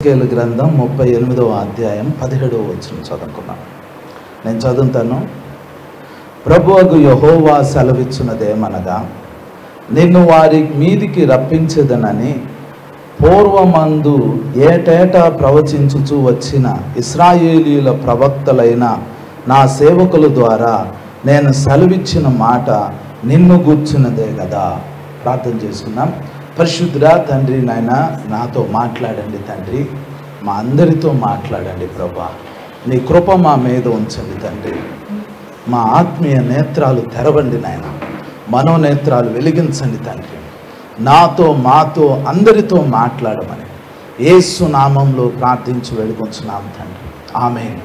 ఎహెజ్కేలు గ్రంథం 38వ అధ్యాయం 17వ వచనం చదువుకున్నాం. నేను చదువుతాను. ప్రభువగు యెహోవా సెలవిచ్చున్నదేమనగా, నిన్ను వారి మీదికి రప్పించెదనని పూర్వమందు ఏటేటా ప్రవచించుచూ వచ్చిన ఇశ్రాయేలీయుల ప్రవక్తలైన నా సేవకుల ద్వారా నేను సెలవిచ్చిన మాట నిన్ను గూర్చినదే కదా. ప్రార్థన చేసుకున్నాం. పరిశుద్ధుడా తండ్రి, నాయన నాతో మాట్లాడండి తండ్రి, మా అందరితో మాట్లాడండి ప్రభా. నీ కృప మా మీద ఉంచండి తండ్రి. మా ఆత్మీయ నేత్రాలు తెరవండి నాయన, మనోనేత్రాలు వెలిగించండి తండ్రి. నాతో మాతో అందరితో మాట్లాడమని యేసు నామంలో ప్రార్థించి వేడుకొంచున్నాం తండ్రి. ఆమేన్.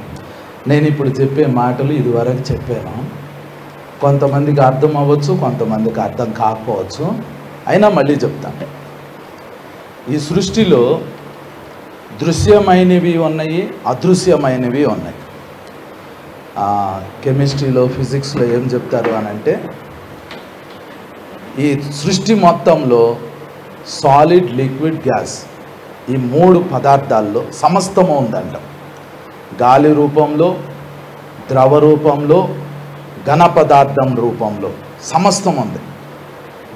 నేను ఇప్పుడు చెప్పే మాటలు ఇదివరకు చెప్పాను. కొంతమందికి అర్థం అవ్వచ్చు, కొంతమందికి అర్థం కాకపోవచ్చు. అయినా మళ్ళీ చెప్తాను. ఈ సృష్టిలో దృశ్యమైనవి ఉన్నాయి, అదృశ్యమైనవి ఉన్నాయి. కెమిస్ట్రీలో, ఫిజిక్స్లో ఏం చెప్తారు అని అంటే, ఈ సృష్టి మొత్తంలో సాలిడ్, లిక్విడ్, గ్యాస్ ఈ 3 పదార్థాల్లో సమస్తము ఉందంట. గాలి రూపంలో, ద్రవ రూపంలో, ఘన పదార్థం రూపంలో సమస్తం ఉంది.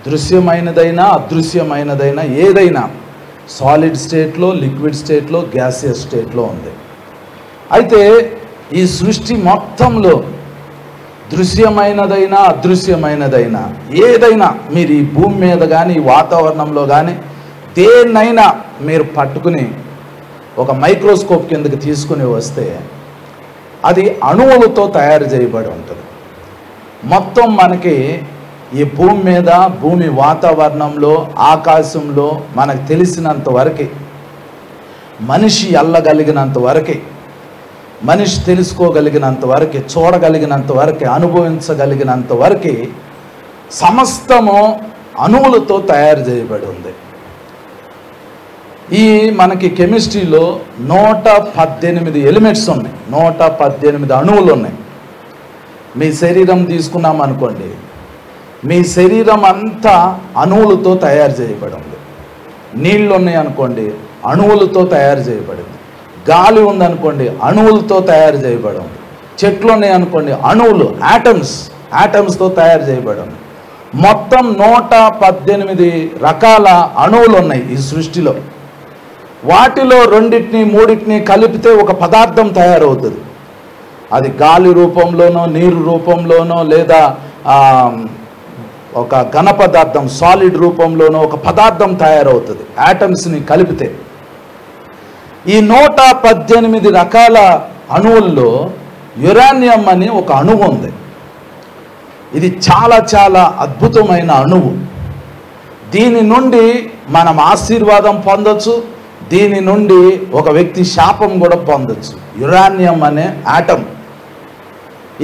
దృశ్యమైనదైనా అదృశ్యమైనదైనా ఏదైనా సాలిడ్ స్టేట్లో, లిక్విడ్ స్టేట్లో, గ్యాసియస్ స్టేట్లో ఉంది. అయితే ఈ సృష్టి మొత్తంలో దృశ్యమైనదైనా అదృశ్యమైనదైనా ఏదైనా మీరు ఈ భూమి మీద కానీ, ఈ వాతావరణంలో కానీ దేన్నైనా మీరు పట్టుకుని ఒక మైక్రోస్కోప్ కిందకి తీసుకుని వస్తే అది అణువులతో తయారు చేయబడి ఉంటుంది. మొత్తం మనకి ఈ భూమి మీద, భూమి వాతావరణంలో, ఆకాశంలో మనకు తెలిసినంత వరకు, మనిషి వెళ్ళగలిగినంత వరకు, మనిషి తెలుసుకోగలిగినంత వరకు, చూడగలిగినంత వరకు, అనుభవించగలిగినంత వరకు సమస్తము అణువులతో తయారు చేయబడి ఉంది. ఈ మనకి కెమిస్ట్రీలో 118 ఎలిమెంట్స్ ఉన్నాయి, 118 అణువులు ఉన్నాయి. మీ శరీరం తీసుకున్నాం అనుకోండి, మీ శరీరం అంతా అణువులతో తయారు చేయబడి ఉంది. నీళ్ళు ఉన్నాయి అనుకోండి, అణువులతో తయారు చేయబడింది. గాలి ఉందనుకోండి, అణువులతో తయారు చేయబడి ఉంది. చెట్లు ఉన్నాయి అనుకోండి, అణువులు, యాటమ్స్తో తయారు చేయబడి ఉంది. మొత్తం 118 రకాల అణువులు ఉన్నాయి ఈ సృష్టిలో. వాటిలో 2 3 కలిపితే ఒక పదార్థం తయారవుతుంది. అది గాలి రూపంలోనో, నీరు రూపంలోనో, లేదా ఒక ఘన పదార్థం సాలిడ్ రూపంలోనో ఒక పదార్థం తయారవుతుంది యాటమ్స్ని కలిపితే. ఈ 118 రకాల అణువుల్లో యురేనియం అని ఒక అణువు ఉంది. ఇది చాలా చాలా అద్భుతమైన అణువు. దీని నుండి మనం ఆశీర్వాదం పొందొచ్చు, దీని నుండి ఒక వ్యక్తి శాపం కూడా పొందొచ్చు. యురేనియం అనే ఆటమ్.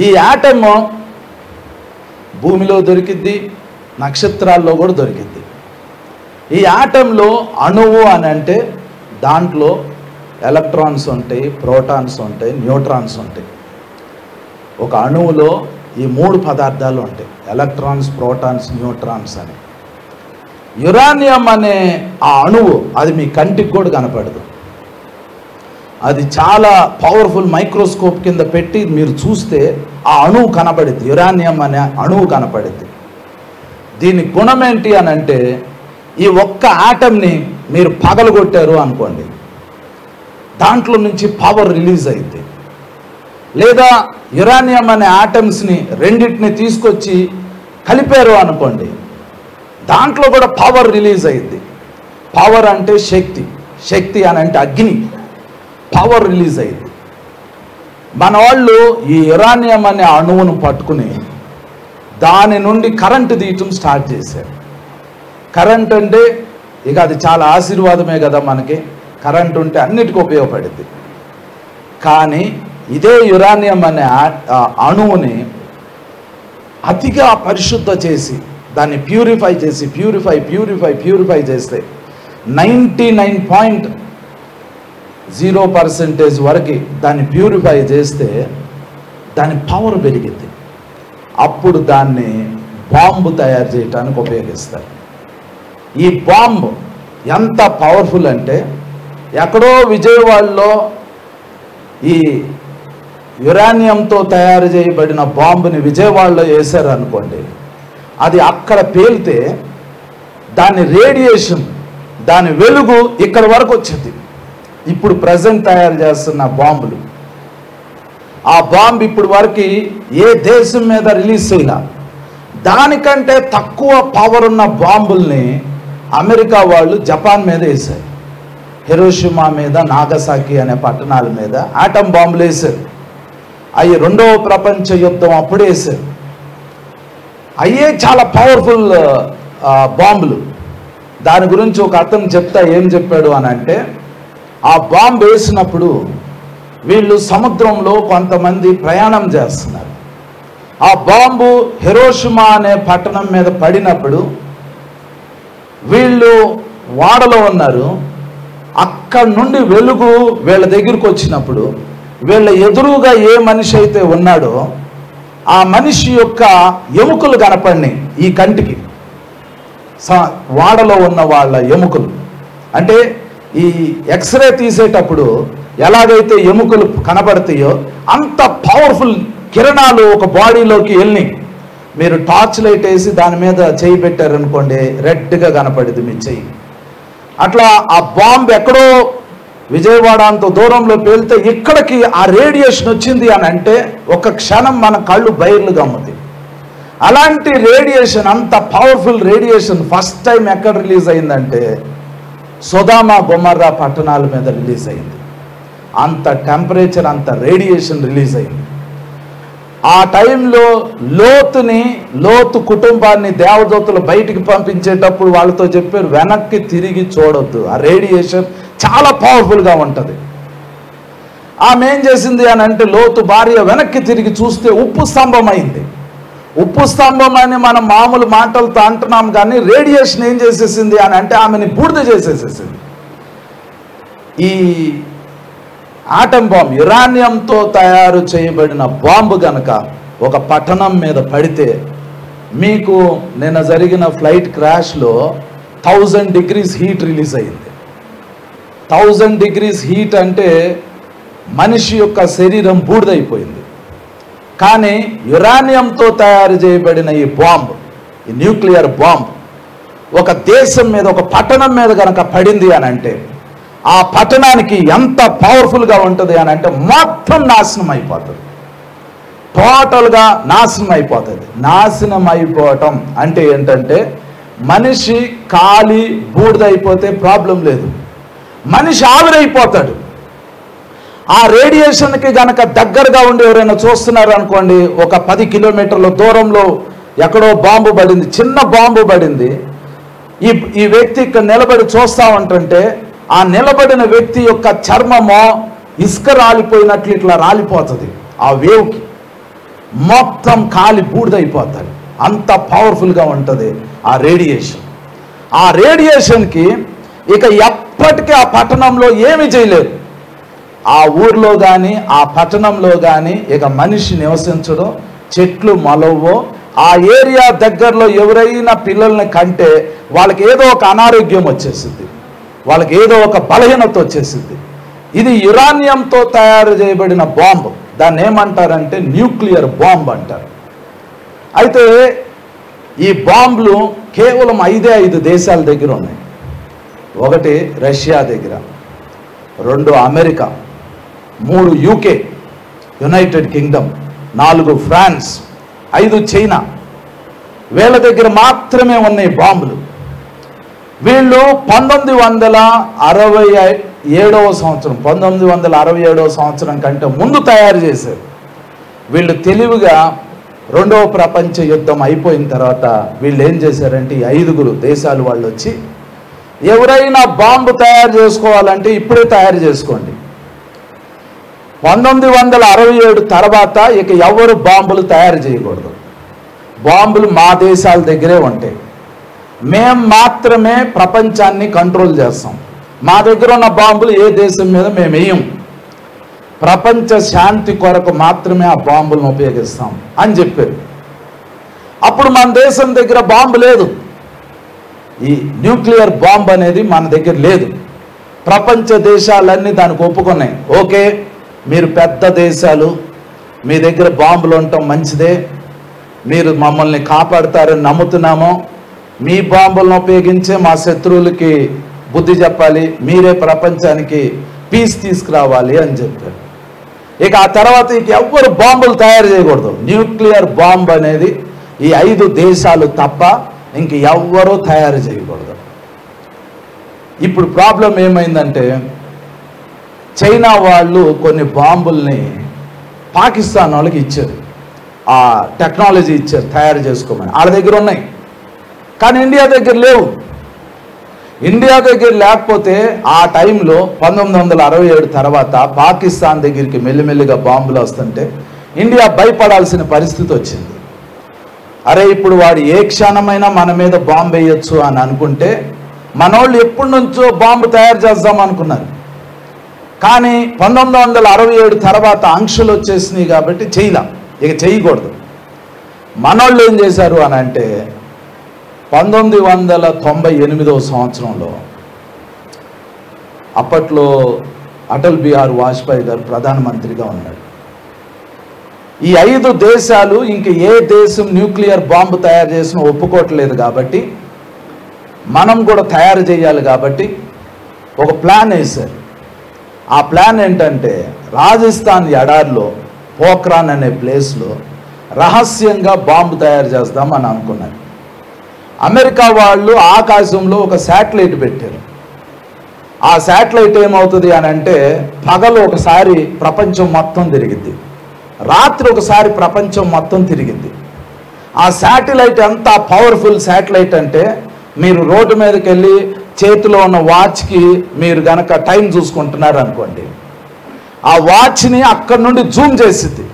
ఈ ఆటమ్ భూమిలో దొరికిద్ది, నక్షత్రాల్లో కూడా దొరికిద్ది. ఈ ఆటంలో అణువు అని అంటే దాంట్లో ఎలక్ట్రాన్స్ ఉంటాయి, ప్రోటాన్స్ ఉంటాయి, న్యూట్రాన్స్ ఉంటాయి. ఒక అణువులో ఈ 3 పదార్థాలు ఉంటాయి, ఎలక్ట్రాన్స్, ప్రోటాన్స్, న్యూట్రాన్స్ అని. యురేనియం అనే ఆ అణువు అది మీ కంటికి కూడా కనపడదు. అది చాలా పవర్ఫుల్. మైక్రోస్కోప్ కింద పెట్టి మీరు చూస్తే ఆ అణువు కనపడుద్ది, యురేనియం అనే అణువు కనపడుద్ది. దీని గుణం ఏంటి అని అంటే, ఈ ఒక్క ఆటంని మీరు పగలగొట్టారు అనుకోండి, దాంట్లో నుంచి పవర్ రిలీజ్ అయింది. లేదా యురేనియం అనే ఆటమ్స్ని 2 తీసుకొచ్చి కలిపారు అనుకోండి, దాంట్లో కూడా పవర్ రిలీజ్ అయింది. పవర్ అంటే శక్తి, శక్తి అని అంటే అగ్ని, పవర్ రిలీజ్ అయింది. మన వాళ్ళు ఈ యురేనియం అనే అణువును పట్టుకుని దాని నుండి కరెంటు తీయటం స్టార్ట్ చేశారు. కరెంట్ అంటే ఇక అది చాలా ఆశీర్వాదమే కదా మనకి. కరెంట్ ఉంటే అన్నిటికీ ఉపయోగపడుద్ది. కానీ ఇదే యురేనియం అనే అణువుని అతిగా పరిశుద్ధ చేసి దాన్ని ప్యూరిఫై చేసి ప్యూరిఫై చేస్తే 99.0% వరకు దాన్ని ప్యూరిఫై చేస్తే దాని పవర్ పెరిగింది. అప్పుడు దాన్ని బాంబు తయారు చేయడానికి ఉపయోగిస్తారు. ఈ బాంబు ఎంత పవర్ఫుల్ అంటే ఎక్కడో విజయవాడలో ఈ యురేనియంతో తయారు చేయబడిన బాంబుని విజయవాడలో వేశారు అనుకోండి, అది అక్కడ పేలితే దాని రేడియేషన్, దాని వెలుగు ఇక్కడ వరకు వచ్చింది. ఇప్పుడు ప్రజెంట్ తయారు చేస్తున్న బాంబులు, ఆ బాంబు ఇప్పుడు వరకు ఏ దేశం మీద రిలీజ్ చేయాల. దానికంటే తక్కువ పవర్ ఉన్న బాంబుల్ని అమెరికా వాళ్ళు జపాన్ మీద వేశారు. హిరోషిమా మీద, నాగసాకి అనే పట్టణాల మీద ఆటం బాంబులు వేశారు. అవి రెండవ ప్రపంచ యుద్ధం అప్పుడు వేశారు. అయ్యే చాలా పవర్ఫుల్ బాంబులు. దాని గురించి ఒక అతను చెప్తా ఏం చెప్పాడు అని అంటే, ఆ బాంబు వేసినప్పుడు వీళ్ళు సముద్రంలో కొంతమంది ప్రయాణం చేస్తున్నారు. ఆ బాంబు హిరోషిమా అనే పట్టణం మీద పడినప్పుడు వీళ్ళు వాడలో ఉన్నారు. అక్కడి నుండి వెలుగు వీళ్ళ దగ్గరికి వచ్చినప్పుడు వీళ్ళ ఎదురుగా ఏ మనిషి అయితే ఉన్నాడో ఆ మనిషి యొక్క ఎముకలు కనపడినాయి ఈ కంటికి. వాడలో ఉన్న వాళ్ళ ఎముకలు అంటే ఈ ఎక్స్రే తీసేటప్పుడు ఎలాగైతే ఎముకలు కనబడతాయో అంత పవర్ఫుల్ కిరణాలు ఒక బాడీలోకి వెళ్ళి, మీరు టార్చ్ లైట్ వేసి దాని మీద చేయి పెట్టారనుకోండి, రెడ్గా కనపడింది మీ చెయ్యి. అట్లా ఆ బాంబు ఎక్కడో విజయవాడ అంత దూరంలో పేలితే ఇక్కడికి ఆ రేడియేషన్ వచ్చింది అని అంటే ఒక క్షణం మన కళ్ళు బయర్లు గమ్ముతాయి. అలాంటి రేడియేషన్, అంత పవర్ఫుల్ రేడియేషన్ ఫస్ట్ టైం ఎక్కడ రిలీజ్ అయిందంటే సొదొమ గొమొర్రా పట్టణాల మీద రిలీజ్ అయింది. అంత టెంపరేచర్, అంత రేడియేషన్ రిలీజ్ అయింది. ఆ టైంలో లోతు కుటుంబాన్ని దేవదూతలు బయటికి పంపించేటప్పుడు వాళ్ళతో చెప్పారు, వెనక్కి తిరిగి చూడొద్దు, ఆ రేడియేషన్ చాలా పవర్ఫుల్గా ఉంటుంది. ఆమె ఏం చేసింది అని అంటే, లోతు భార్య వెనక్కి తిరిగి చూస్తే ఉప్పు స్తంభం అయింది. ఉప్పు స్తంభం అని మనం మామూలు మాటలతో అంటున్నాం, కానీ రేడియేషన్ ఏం చేసేసింది అని అంటే ఆమెని బూడిద చేసేసేసింది. ఈ ఆటం బాంబు, యురేనియంతో తయారు చేయబడిన బాంబు గనక ఒక పట్టణం మీద పడితే, మీకు నిన్న జరిగిన ఫ్లైట్ క్రాష్లో 1000 degrees హీట్ రిలీజ్ అయింది. 1000 degrees హీట్ అంటే మనిషి యొక్క శరీరం బూడిదైపోయింది. కానీ యురేనియంతో తయారు చేయబడిన ఈ బాంబు, ఈ న్యూక్లియర్ బాంబు ఒక దేశం మీద, ఒక పట్టణం మీద కనుక పడింది అని అంటే ఆ పట్టణానికి ఎంత పవర్ఫుల్గా ఉంటుంది అని అంటే మొత్తం నాశనం అయిపోతుంది. టోటల్గా నాశనం అయిపోతుంది. నాశనం అయిపోవటం అంటే ఏంటంటే, మనిషి కాలి బూడిదైపోతే ప్రాబ్లం లేదు, మనిషి ఆవిరైపోతాడు. ఆ రేడియేషన్కి గనక దగ్గరగా ఉండి ఎవరైనా చూస్తున్నారు అనుకోండి, ఒక 10 కిలోమీటర్ల దూరంలో ఎక్కడో బాంబు పడింది, చిన్న బాంబు పడింది. ఈ వ్యక్తి ఇక్కడ నిలబడి చూస్తూ ఉంటుంటే ఆ నిలబడిన వ్యక్తి యొక్క చర్మమో ఇసుక రాలిపోయినట్లు ఇట్లా రాలిపోతుంది. ఆ వేవ్కి మొత్తం కాలి బూడిదైపోతాడు. అంత పవర్ఫుల్గా ఉంటుంది ఆ రేడియేషన్. ఆ రేడియేషన్కి ఇక ఎప్పటికీ ఆ పట్టణంలో ఏమీ చేయలేరు. ఆ ఊర్లో కానీ ఆ పట్టణంలో కానీ ఇక మనిషి నివసించడం, చెట్లు మొలవో. ఆ ఏరియా దగ్గరలో ఎవరైనా పిల్లల్ని కంటే వాళ్ళకి ఏదో ఒక అనారోగ్యం వచ్చేసింది, వాళ్ళకి ఏదో ఒక బలహీనత వచ్చేసింది. ఇది యురేనియంతో తయారు చేయబడిన బాంబు. దాన్ని ఏమంటారంటే న్యూక్లియర్ బాంబు అంటారు. అయితే ఈ బాంబులు కేవలం 5 దేశాల దగ్గర ఉన్నాయి. 1 రష్యా దగ్గర, 2 America, 3 UK United Kingdom, 4 France, 5 China. వీళ్ళ దగ్గర మాత్రమే ఉన్నాయి బాంబులు. వీళ్ళు 1967వ సంవత్సరం 1967వ సంవత్సరం కంటే ముందు తయారు చేశారు. వీళ్ళు తెలివిగా రెండవ ప్రపంచ యుద్ధం అయిపోయిన తర్వాత వీళ్ళు ఏం చేశారంటే, ఈ 5 దేశాలు వాళ్ళు వచ్చి, ఎవరైనా బాంబు తయారు చేసుకోవాలంటే ఇప్పుడే తయారు చేసుకోండి, 1967 తర్వాత ఇక ఎవరు బాంబులు తయారు చేయకూడదు, బాంబులు మా దేశాల దగ్గరే ఉంటాయి, మేము మాత్రమే ప్రపంచాన్ని కంట్రోల్ చేస్తాం, మా దగ్గర ఉన్న బాంబులు ఏ దేశం మీద మేము వేయం, ప్రపంచ శాంతి కొరకు మాత్రమే ఆ బాంబులను ఉపయోగిస్తాం అని చెప్పారు. అప్పుడు మన దేశం దగ్గర బాంబు లేదు, ఈ న్యూక్లియర్ బాంబు అనేది మన దగ్గర లేదు. ప్రపంచ దేశాలన్నీ దానికి ఒప్పుకున్నాయి. ఓకే, మీరు పెద్ద దేశాలు, మీ దగ్గర బాంబులు ఉండటం మంచిదే, మీరు మమ్మల్ని కాపాడుతారని నమ్ముతున్నాము, మీ బాంబులను ఉపయోగించే మా శత్రువులకి బుద్ధి చెప్పాలి, మీరే ప్రపంచానికి పీస్ తీసుకురావాలి అని చెప్పారు. ఇక ఆ తర్వాత ఇక ఎవ్వరు బాంబులు తయారు చేయకూడదు. న్యూక్లియర్ బాంబు అనేది ఈ 5 దేశాలు తప్ప ఇంక ఎవ్వరూ తయారు చేయకూడదు. ఇప్పుడు ప్రాబ్లం ఏమైందంటే, చైనా వాళ్ళు కొన్ని బాంబుల్ని పాకిస్తాన్ వాళ్ళకి ఇచ్చారు, ఆ టెక్నాలజీ ఇచ్చారు తయారు చేసుకోమని. వాళ్ళ దగ్గర ఉన్నాయి, కానీ ఇండియా దగ్గర లేవు. ఇండియా దగ్గర లేకపోతే ఆ టైంలో 1967 తర్వాత పాకిస్తాన్ దగ్గరికి మెల్లిమెల్లిగా బాంబులు వస్తుంటే ఇండియా భయపడాల్సిన పరిస్థితి వచ్చింది. అరే, ఇప్పుడు వాడు ఏ క్షణమైనా మన మీద బాంబు వేయొచ్చు అని అనుకుంటే మనోళ్ళు ఎప్పటి నుంచో బాంబు తయారు చేద్దాం అనుకున్నారు. కానీ 1967 తర్వాత ఆంక్షలు వచ్చేసినాయి కాబట్టి ఇక చేయకూడదు. మనోళ్ళు ఏం చేశారు అని అంటే 1998వ సంవత్సరంలో అప్పట్లో అటల్ బిహారీ వాజ్పేయి గారు ప్రధానమంత్రిగా ఉన్నాడు. ఈ 5 దేశాలు ఇంక ఏ దేశం న్యూక్లియర్ బాంబు తయారు చేసినా ఒప్పుకోవట్లేదు కాబట్టి మనం కూడా తయారు చేయాలి కాబట్టి ఒక ప్లాన్ వేశారు. ఆ ప్లాన్ ఏంటంటే, రాజస్థాన్ ఎడారిలో పోఖ్రాన్ అనే ప్లేస్లో రహస్యంగా బాంబు తయారు చేద్దామని అనుకున్నారు. అమెరికా వాళ్ళు ఆకాశంలో ఒక శాటిలైట్ పెట్టారు. ఆ శాటిలైట్ ఏమవుతుంది అని అంటే, పగలు ఒకసారి ప్రపంచం మొత్తం తిరిగిద్ది, రాత్రి ఒకసారి ప్రపంచం మొత్తం తిరిగిద్ది. ఆ శాటిలైట్ ఎంత పవర్ఫుల్ శాటిలైట్ అంటే, మీరు రోడ్డు మీదకి వెళ్ళి చేతిలో ఉన్న వాచ్కి మీరు గనక టైం చూసుకుంటున్నారు అనుకోండి, ఆ వాచ్ని అక్కడి నుండి జూమ్ చేసిద్ది.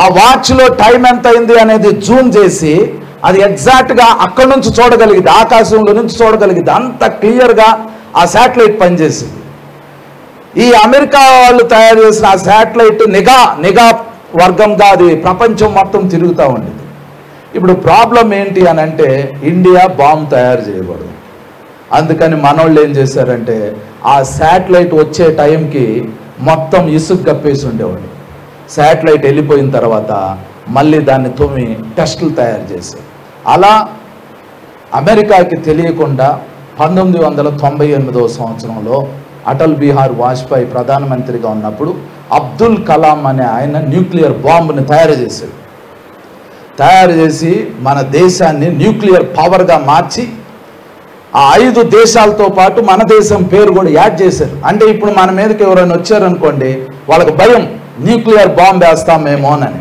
ఆ వాచ్లో టైం ఎంత అయింది అనేది జూమ్ చేసి అది ఎగ్జాక్ట్గా అక్కడి నుంచి చూడగలిగింది, ఆకాశంలో నుంచి చూడగలిగింది. అంత క్లియర్గా ఆ శాటిలైట్ పనిచేసింది. ఈ అమెరికా వాళ్ళు తయారు చేసిన ఆ శాటిలైట్ నిఘా వర్గంగా అది ప్రపంచం మొత్తం తిరుగుతూ ఉండేది. ఇప్పుడు ప్రాబ్లం ఏంటి అని అంటే, ఇండియా బాంబు తయారు చేయకూడదు. అందుకని మనోళ్ళు ఏం చేశారంటే, ఆ శాటిలైట్ వచ్చే టైంకి మొత్తం ఇసుక కప్పేసి ఉండేవాడు. శాటిలైట్ వెళ్ళిపోయిన తర్వాత మళ్ళీ దాన్ని తొమ్మి టెస్టులు తయారు చేశారు. అలా అమెరికాకి తెలియకుండా 1998వ సంవత్సరంలో అటల్ బిహారీ వాజ్పేయి ప్రధానమంత్రిగా ఉన్నప్పుడు అబ్దుల్ కలాం అనే ఆయన న్యూక్లియర్ బాంబుని తయారు చేశాడు. తయారు చేసి మన దేశాన్ని న్యూక్లియర్ పవర్గా మార్చి ఆ 5 దేశాలతో పాటు మన దేశం పేరు కూడా యాడ్ చేశారు. అంటే ఇప్పుడు మన మీదకి ఎవరైనా వచ్చారనుకోండి, వాళ్ళకి భయం, న్యూక్లియర్ బాంబు వేస్తామేమోనని.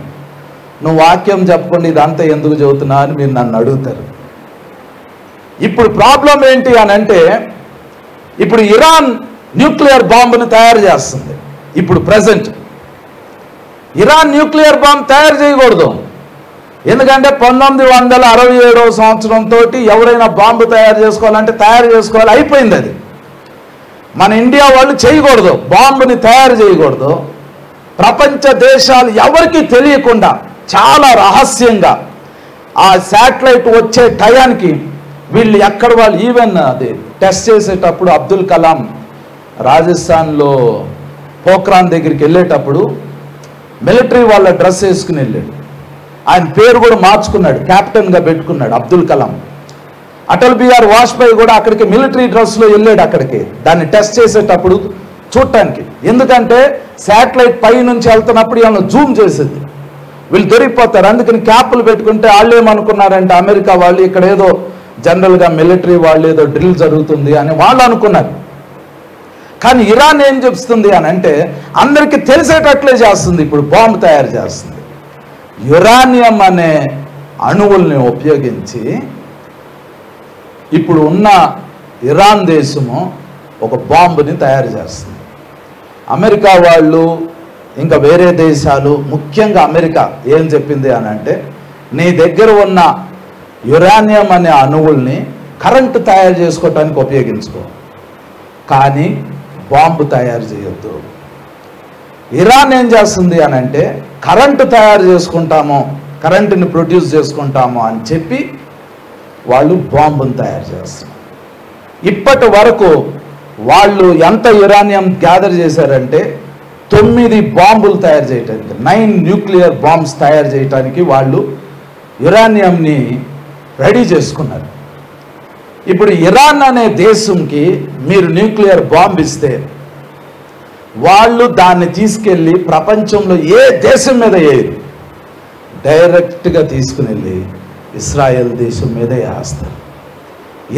నువ్వు వాక్యం చెప్పకుండా ఇదంతా ఎందుకు చదువుతున్నా అని మీరు నన్ను అడుగుతారు. ఇప్పుడు ప్రాబ్లం ఏంటి అని అంటే, ఇప్పుడు ఇరాన్ న్యూక్లియర్ బాంబుని తయారు చేస్తుంది. ఇప్పుడు ప్రజెంట్ ఇరాన్ న్యూక్లియర్ బాంబు తయారు చేయకూడదు. ఎందుకంటే 1967వ సంవత్సరంతో ఎవరైనా బాంబు తయారు చేసుకోవాలంటే తయారు చేసుకోవాలి, అయిపోయింది. అది మన ఇండియా వాళ్ళు చేయకూడదు, బాంబుని తయారు చేయకూడదు. ప్రపంచ దేశాలు ఎవరికి తెలియకుండా చాలా రహస్యంగా ఆ శాటిలైట్ వచ్చే టయానికి వీళ్ళు ఎక్కడ వాళ్ళు ఈవెన్ అది టెస్ట్ చేసేటప్పుడు అబ్దుల్ కలాం రాజస్థాన్లో పోఖ్రాన్ దగ్గరికి వెళ్ళేటప్పుడు మిలిటరీ వాళ్ళ డ్రెస్ వేసుకుని వెళ్ళాడు. ఆయన పేరు కూడా మార్చుకున్నాడు, కెప్టెన్గా పెట్టుకున్నాడు అబ్దుల్ కలాం. అటల్ బిహారీ వాజ్పేయి కూడా అక్కడికి మిలిటరీ డ్రెస్లో వెళ్ళాడు అక్కడికి, దాన్ని టెస్ట్ చేసేటప్పుడు చూడటానికి. ఎందుకంటే శాటిలైట్ పై నుంచి వెళ్తున్నప్పుడు ఏమన్నా జూమ్ చేసేది, వీళ్ళు దొరికిపోతారు. అందుకని క్యాప్లు పెట్టుకుంటే వాళ్ళు ఏమనుకున్నారంటే, అమెరికా వాళ్ళు ఇక్కడ ఏదో జనరల్గా మిలిటరీ వాళ్ళు ఏదో డ్రిల్ జరుగుతుంది అని వాళ్ళు అనుకున్నారు. కానీ ఇరాన్ ఏం చెప్తుంది అని అంటే, అందరికీ తెలిసేటట్లే చేస్తుంది. ఇప్పుడు బాంబు తయారు చేస్తుంది. యురేనియం అనే అణువుల్ని ఉపయోగించి ఇప్పుడు ఉన్న ఇరాన్ దేశము ఒక బాంబుని తయారు చేస్తుంది. అమెరికా వాళ్ళు ఇంకా వేరే దేశాలు, ముఖ్యంగా అమెరికా ఏం చెప్పింది అని అంటే, నీ దగ్గర ఉన్న యురేనియం అనే అణువుల్ని కరెంటు తయారు చేసుకోవటానికి ఉపయోగించుకో, కానీ బాంబు తయారు చేయొద్దు. ఇరాన్ ఏం చేస్తుంది అని అంటే, కరెంటు తయారు చేసుకుంటాము, కరెంటుని ప్రొడ్యూస్ చేసుకుంటాము అని చెప్పి వాళ్ళు బాంబుని తయారు చేస్తున్నారు. ఇప్పటి వరకు వాళ్ళు ఎంత యురేనియం గ్యాదర్ చేశారంటే 9 బాంబులు తయారు చేయడానికి, 9 న్యూక్లియర్ బాంబ్స్ తయారు చేయడానికి వాళ్ళు యురేనియంని రెడీ చేసుకున్నారు. ఇప్పుడు ఇరాన్ అనే దేశంకి మీరు న్యూక్లియర్ బాంబ్ ఇస్తే వాళ్ళు దాన్ని తీసుకెళ్ళి ప్రపంచంలో ఏ దేశం మీద వేయరు, డైరెక్ట్గా తీసుకుని వెళ్ళి ఇస్రాయేల్ దేశం మీదే వేస్తారు.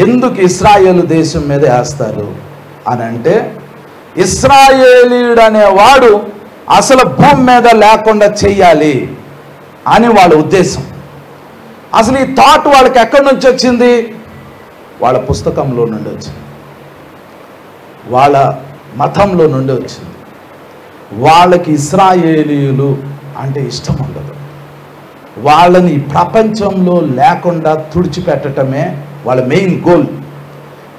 ఎందుకు ఇస్రాయేల్ దేశం మీద వేస్తారు అని అంటే, ఇస్రాయేలీయుడు అనేవాడు అసలు భూమి మీద లేకుండా చెయ్యాలి అని వాళ్ళ ఉద్దేశం. అసలు ఈ థాట్ వాళ్ళకి ఎక్కడి నుంచి వచ్చింది? వాళ్ళ పుస్తకంలో నుండి వచ్చింది, వాళ్ళ మతంలో నుండి వచ్చింది. వాళ్ళకి ఇస్రాయేలీయులు అంటే ఇష్టం ఉండదు. వాళ్ళని ప్రపంచంలో లేకుండా తుడిచిపెట్టడమే వాళ్ళ మెయిన్ గోల్.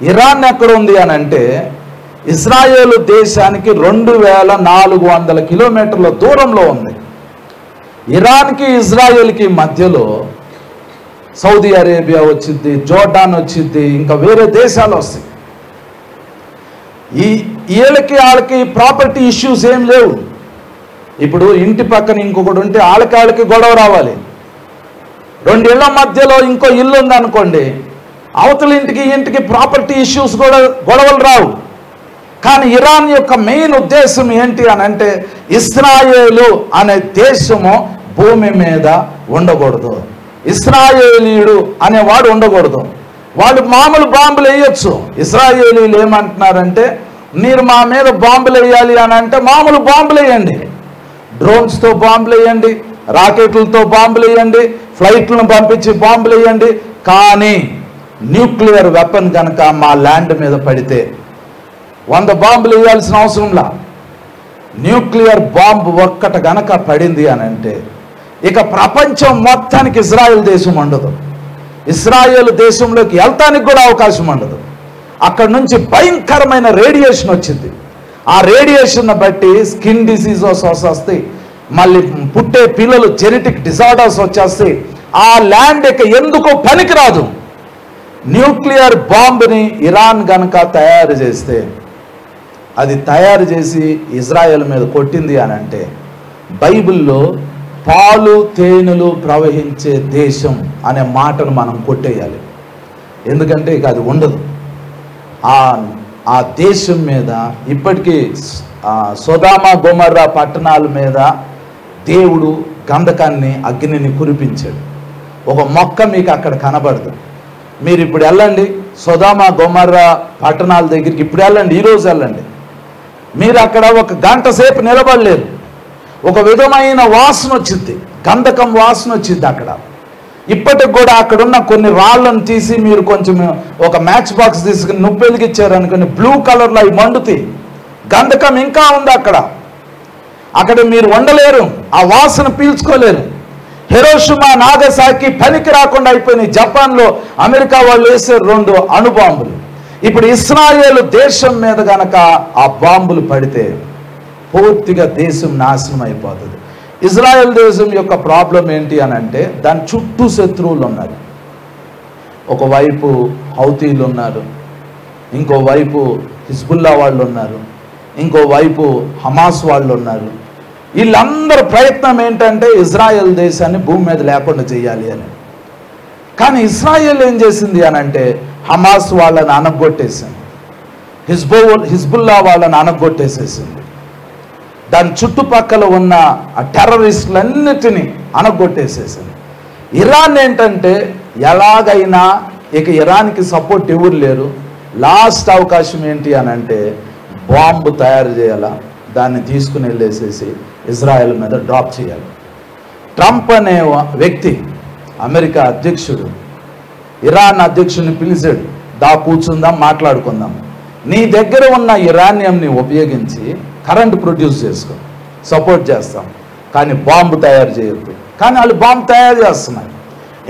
ఇరాన్ ఎక్కడ ఉంది అని అంటే, ఇజ్రాయేలు దేశానికి 2400 కిలోమీటర్ల దూరంలో ఉంది. ఇరాన్కి ఇజ్రాయేల్కి మధ్యలో సౌదీ అరేబియా వచ్చింది, జోర్డాన్ వచ్చింది, ఇంకా వేరే దేశాలు వస్తాయి. వాళ్ళకి ప్రాపర్టీ ఇష్యూస్ ఏం లేవు. ఇప్పుడు ఇంటి పక్కన ఇంకొకటి ఉంటే వాళ్ళకి గొడవ రావాలి. 2 ఇళ్ల మధ్యలో ఇంకో ఇల్లు ఉందనుకోండి, అవతల ఇంటికి ప్రాపర్టీ ఇష్యూస్ కూడా గొడవలు రావు. కానీ ఇరాన్ యొక్క మెయిన్ ఉద్దేశం ఏంటి అని అంటే, ఇస్రాయేలు అనే దేశము భూమి మీద ఉండకూడదు, ఇస్రాయేలీయుడు అనేవాడు ఉండకూడదు. వాళ్ళు మామూలు బాంబులు వేయొచ్చు. ఇస్రాయేలీలు ఏమంటున్నారంటే, మీరు మా మీద బాంబులు వేయాలి అని అంటే మామూలు బాంబులు వేయండి, డ్రోన్స్తో బాంబులు వేయండి, రాకెట్లతో బాంబులు వేయండి, ఫ్లైట్లను పంపించి బాంబులు వేయండి. కానీ న్యూక్లియర్ వెపన్ కనుక మా ల్యాండ్ మీద పడితే 100 బాంబులు వేయాల్సిన అవసరంలా, న్యూక్లియర్ బాంబు ఒక్కటి గనక పడింది అని అంటే ఇక ప్రపంచం మొత్తానికి ఇజ్రాయెల్ దేశం ఉండదు. ఇజ్రాయెల్ దేశంలోకి వెళ్తానికి కూడా అవకాశం ఉండదు. అక్కడ నుంచి భయంకరమైన రేడియేషన్ వచ్చింది. ఆ రేడియేషన్ బట్టి స్కిన్ డిసీజెస్ వస్తాయి, మళ్ళీ పుట్టే పిల్లలు జెనెటిక్ డిజార్డర్స్ వచ్చేస్తాయి. ఆ ల్యాండ్ ఇక ఎందుకో పనికిరాదు. న్యూక్లియర్ బాంబుని ఇరాన్ గనక తయారు చేస్తే, అది తయారు చేసి ఇజ్రాయెల్ మీద కొట్టింది అని అంటే, బైబిల్లో పాలు తేనెలు ప్రవహించే దేశం అనే మాటను మనం కొట్టేయాలి. ఎందుకంటే ఇక అది ఉండదు. ఆ దేశం మీద ఇప్పటికీ సొదొమ గొమొర్రా పట్టణాల మీద దేవుడు గంధకాన్ని, అగ్నిని కురిపించాడు. ఒక మొక్క మీకు అక్కడ కనబడదు. మీరు ఇప్పుడు వెళ్ళండి సొదొమ గొమొర్రా పట్టణాల దగ్గరికి, ఇప్పుడు వెళ్ళండి, ఈరోజు వెళ్ళండి, మీరు అక్కడ 1 గంట సేపు నిలబడలేరు. ఒక విధమైన వాసన వచ్చింది, గంధకం వాసన వచ్చింది అక్కడ. ఇప్పటికి కూడా అక్కడున్న కొన్ని రాళ్ళను తీసి మీరు కొంచెం ఒక మ్యాచ్ బాక్స్ తీసుకుని నువ్వు వెలిగించారు అనుకుని బ్లూ కలర్లో అవి మండుతాయి. గంధకం ఇంకా ఉంది అక్కడ మీరు ఉండలేరు, ఆ వాసన పీల్చుకోలేరు. హిరోషిమా నాగసాకి పనికి రాకుండా అయిపోయినాయి. జపాన్లో అమెరికా వాళ్ళు వేసారు 2 అణుబాంబులు. ఇప్పుడు ఇస్రాయేలు దేశం మీద గనక ఆ బాంబులు పడితే పూర్తిగా దేశం నాశనం అయిపోతుంది. ఇజ్రాయెల్ దేశం యొక్క ప్రాబ్లం ఏంటి అని అంటే, దాని చుట్టూ శత్రువులు ఉన్నారు. ఒకవైపు హౌతీలు ఉన్నారు, ఇంకోవైపు హిజ్బుల్లా వాళ్ళు ఉన్నారు, ఇంకోవైపు హమాస్ వాళ్ళు ఉన్నారు. వీళ్ళందరి ప్రయత్నం ఏంటంటే ఇజ్రాయెల్ దేశాన్ని భూమి మీద లేకుండా చేయాలి అని. కానీ ఇజ్రాయెల్ ఏం చేసింది అని అంటే, హమాస్ వాళ్ళని అనగొట్టేసింది, హిజ్బుల్లా వాళ్ళని అనగొట్టేసేసింది. దాని చుట్టుపక్కల ఉన్న ఆ టెర్రరిస్టులన్నిటినీ అనగొట్టేసేసింది. ఇరాన్ ఏంటంటే, ఎలాగైనా ఇక ఇరాన్కి సపోర్ట్ ఎవరు లేరు. లాస్ట్ అవకాశం ఏంటి అని అంటే, బాంబు తయారు చేయాలా, దాన్ని తీసుకుని వెళ్ళేసేసి ఇజ్రాయెల్ మీద డ్రాప్ చేయాలి. ట్రంప్ అనే వ్యక్తి, అమెరికా అధ్యక్షుడు, ఇరాన్ అధ్యక్షుడిని పిలిచాడు, కూర్చుందాం, మాట్లాడుకుందాం, నీ దగ్గర ఉన్న యురేనియంని ఉపయోగించి కరెంట్ ప్రొడ్యూస్ చేసుకో, సపోర్ట్ చేస్తాం, కానీ బాంబు తయారు చేయొద్దు. కానీ వాళ్ళు బాంబు తయారు చేస్తున్నారు.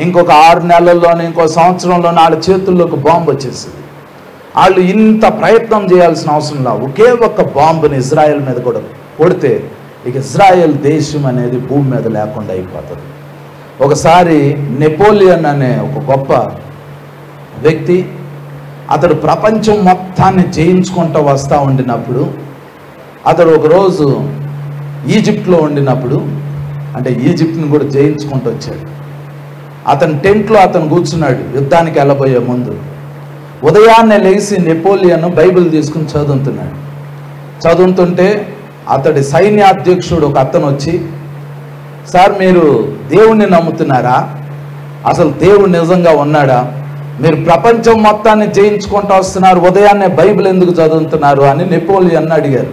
ఇంకొక 6 నెలల్లోనే, ఇంకో సంవత్సరంలోనే వాళ్ళ చేతుల్లోకి బాంబు వచ్చేసింది. వాళ్ళు ఇంత ప్రయత్నం చేయాల్సిన అవసరం లేదు. ఒకే ఒక్క బాంబుని ఇజ్రాయెల్ మీద కూడా కొడితే ఇక ఇజ్రాయెల్ దేశం అనేది భూమి మీద లేకుండా అయిపోతుంది. ఒకసారి నెపోలియన్ అనే ఒక గొప్ప వ్యక్తి అతడు ప్రపంచం మొత్తాన్ని జయించుకుంటూ వస్తూ ఉండినప్పుడు, అతడు ఒకరోజు ఈజిప్ట్లో ఉండినప్పుడు, అంటే ఈజిప్ట్ని కూడా జయించుకుంటూ వచ్చాడు. అతని టెంట్లో అతను కూర్చున్నాడు యుద్ధానికి వెళ్ళబోయే ముందు. ఉదయాన్నే లేచి నెపోలియన్ బైబిల్ తీసుకుని చదువుతుంటే అతడి సైన్యాధ్యక్షుడు ఒక అతను వచ్చి, సార్ మీరు దేవుణ్ణి నమ్ముతున్నారా? అసలు దేవుడు నిజంగా ఉన్నాడా? మీరు ప్రపంచం మొత్తాన్ని జయించుకుంటూ వస్తున్నారు, ఉదయాన్నే బైబిల్ ఎందుకు చదువుతున్నారు అని నెపోలియన్ అడిగారు.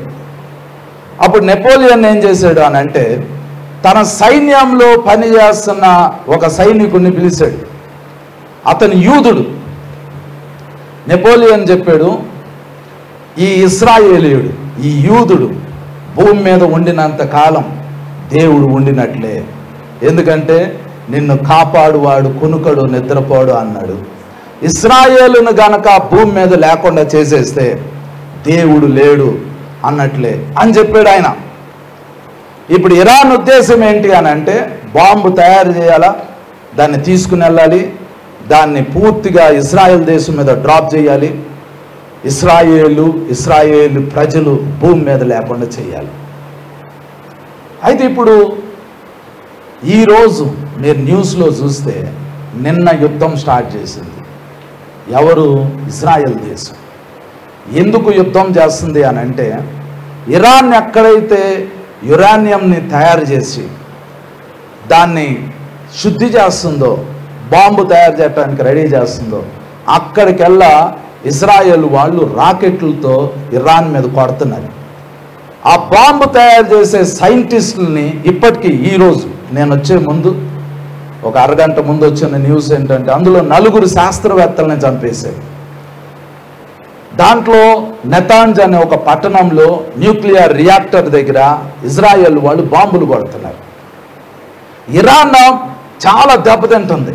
అప్పుడు నెపోలియన్ ఏం చేశాడు అని అంటే, తన సైన్యంలో పనిచేస్తున్న ఒక సైనికుడిని పిలిచాడు. అతను యూదుడు. నెపోలియన్ చెప్పాడు, ఈ ఇశ్రాయేలీయుడు, ఈ యూదుడు భూమి మీద ఉండినంత కాలం దేవుడు ఉండినట్లే, ఎందుకంటే నిన్ను కాపాడువాడు కునుకడు నిద్రపోడు అన్నాడు. ఇశ్రాయేలును గనక భూమి మీద లేకుండా చేసేస్తే దేవుడు లేడు అన్నట్లే అని చెప్పాడు ఆయన. ఇప్పుడు ఇరాన్ ఉద్దేశం ఏంటి అని అంటే, బాంబు తయారు చేయాలా, దాన్ని తీసుకుని వెళ్ళాలి, దాన్ని పూర్తిగా ఇజ్రాయెల్ దేశం మీద డ్రాప్ చేయాలి, ఇస్రాయేలు ప్రజలు భూమి మీద లేకుండా చేయాలి. అయితే ఇప్పుడు ఈరోజు మీరు న్యూస్లో చూస్తే నిన్న యుద్ధం స్టార్ట్ చేసింది. ఎవరు? ఇజ్రాయెల్ దేశం. ఎందుకు యుద్ధం చేస్తుంది అని అంటే, ఇరాన్ ఎక్కడైతే యురేనియంని తయారు చేసి దాన్ని శుద్ధి చేస్తుందో, బాంబు తయారు చేయడానికి రెడీ చేస్తుందో, అక్కడికెల్లా ఇజ్రాయెల్ వాళ్ళు రాకెట్లతో ఇరాన్ మీద కొడుతున్నారు. ఆ బాంబు తయారు చేసే సైంటిస్టులని ఇప్పటికీ ఈరోజు నేను వచ్చే ముందు ఒక అరగంట ముందు వచ్చిన న్యూస్ ఏంటంటే, అందులో 4 శాస్త్రవేత్తలని చంపేశారు. దాంట్లో నెతాంజ్ అనే ఒక పట్టణంలో న్యూక్లియర్ రియాక్టర్ దగ్గర ఇజ్రాయెల్ వాళ్ళు బాంబులు కొడుతున్నారు. ఇరాన్ చాలా దెబ్బతింటుంది.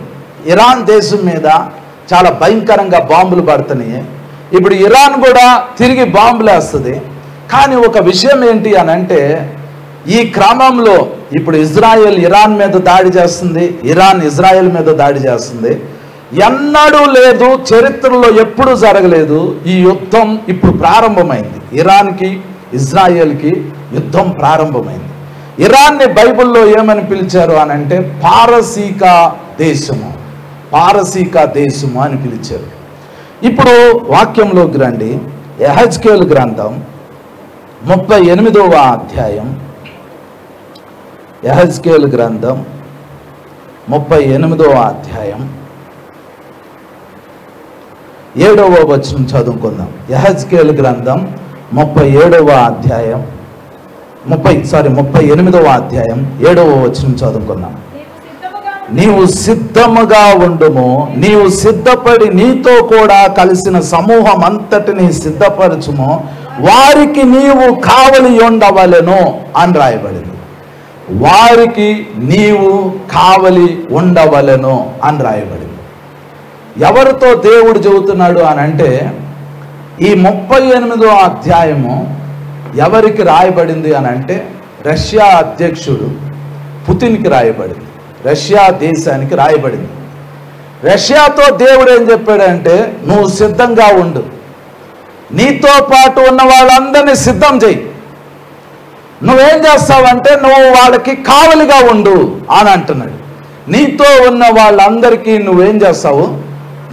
ఇరాన్ దేశం మీద చాలా భయంకరంగా బాంబులు పడుతున్నాయి. ఇప్పుడు ఇరాన్ కూడా తిరిగి బాంబులు వేస్తుంది. కానీ ఒక విషయం ఏంటి అని అంటే, ఈ క్రమంలో ఇప్పుడు ఇజ్రాయెల్ ఇరాన్ మీద దాడి చేస్తుంది, ఇరాన్ ఇజ్రాయెల్ మీద దాడి చేస్తుంది. ఎన్నడూ లేదు, చరిత్రలో ఎప్పుడూ జరగలేదు. ఈ యుద్ధం ఇప్పుడు ప్రారంభమైంది. ఇరాన్కి ఇజ్రాయెల్కి యుద్ధం ప్రారంభమైంది. ఇరాన్ని బైబిల్లో ఏమని పిలిచారు అని అంటే, పారసీక దేశము అని పిలిచారు. ఇప్పుడు వాక్యంలోకి రండి. యెహెజ్కేలు గ్రంథం 38వ అధ్యాయం. యెహెజ్కేలు గ్రంథం 38వ అధ్యాయం 7వ వచనం చదువుకుందాం. యెహెజ్కేలు గ్రంథం 38వ అధ్యాయం 38వ అధ్యాయం 7వ వచనం చదువుకుందాం. నీవు సిద్ధముగా ఉండుము, నీవు సిద్ధపడి నీతో కూడా కలిసిన సమూహం అంతటిని సిద్ధపరచుము, వారికి నీవు కావలి ఉండవలెను అని రాయబడింది. వారికి నీవు కావలి ఉండవలెను అని రాయబడింది. ఎవరితో దేవుడు చెబుతున్నాడు అని అంటే, ఈ 38వ అధ్యాయము ఎవరికి రాయబడింది అని అంటే, రష్యా అధ్యక్షుడు పుతిన్కి రాయబడింది. రష్యా దేశానికి రాయబడింది. రష్యాతో దేవుడు ఏం చెప్పాడంటే, నువ్వు సిద్ధంగా ఉండు, నీతో పాటు ఉన్న వాళ్ళందరినీ సిద్ధం చేయి. నువ్వేం చేస్తావంటే, నువ్వు వాళ్ళకి కావలిగా ఉండు అని అంటున్నాడు. నీతో ఉన్న వాళ్ళందరికీ నువ్వేం చేస్తావు?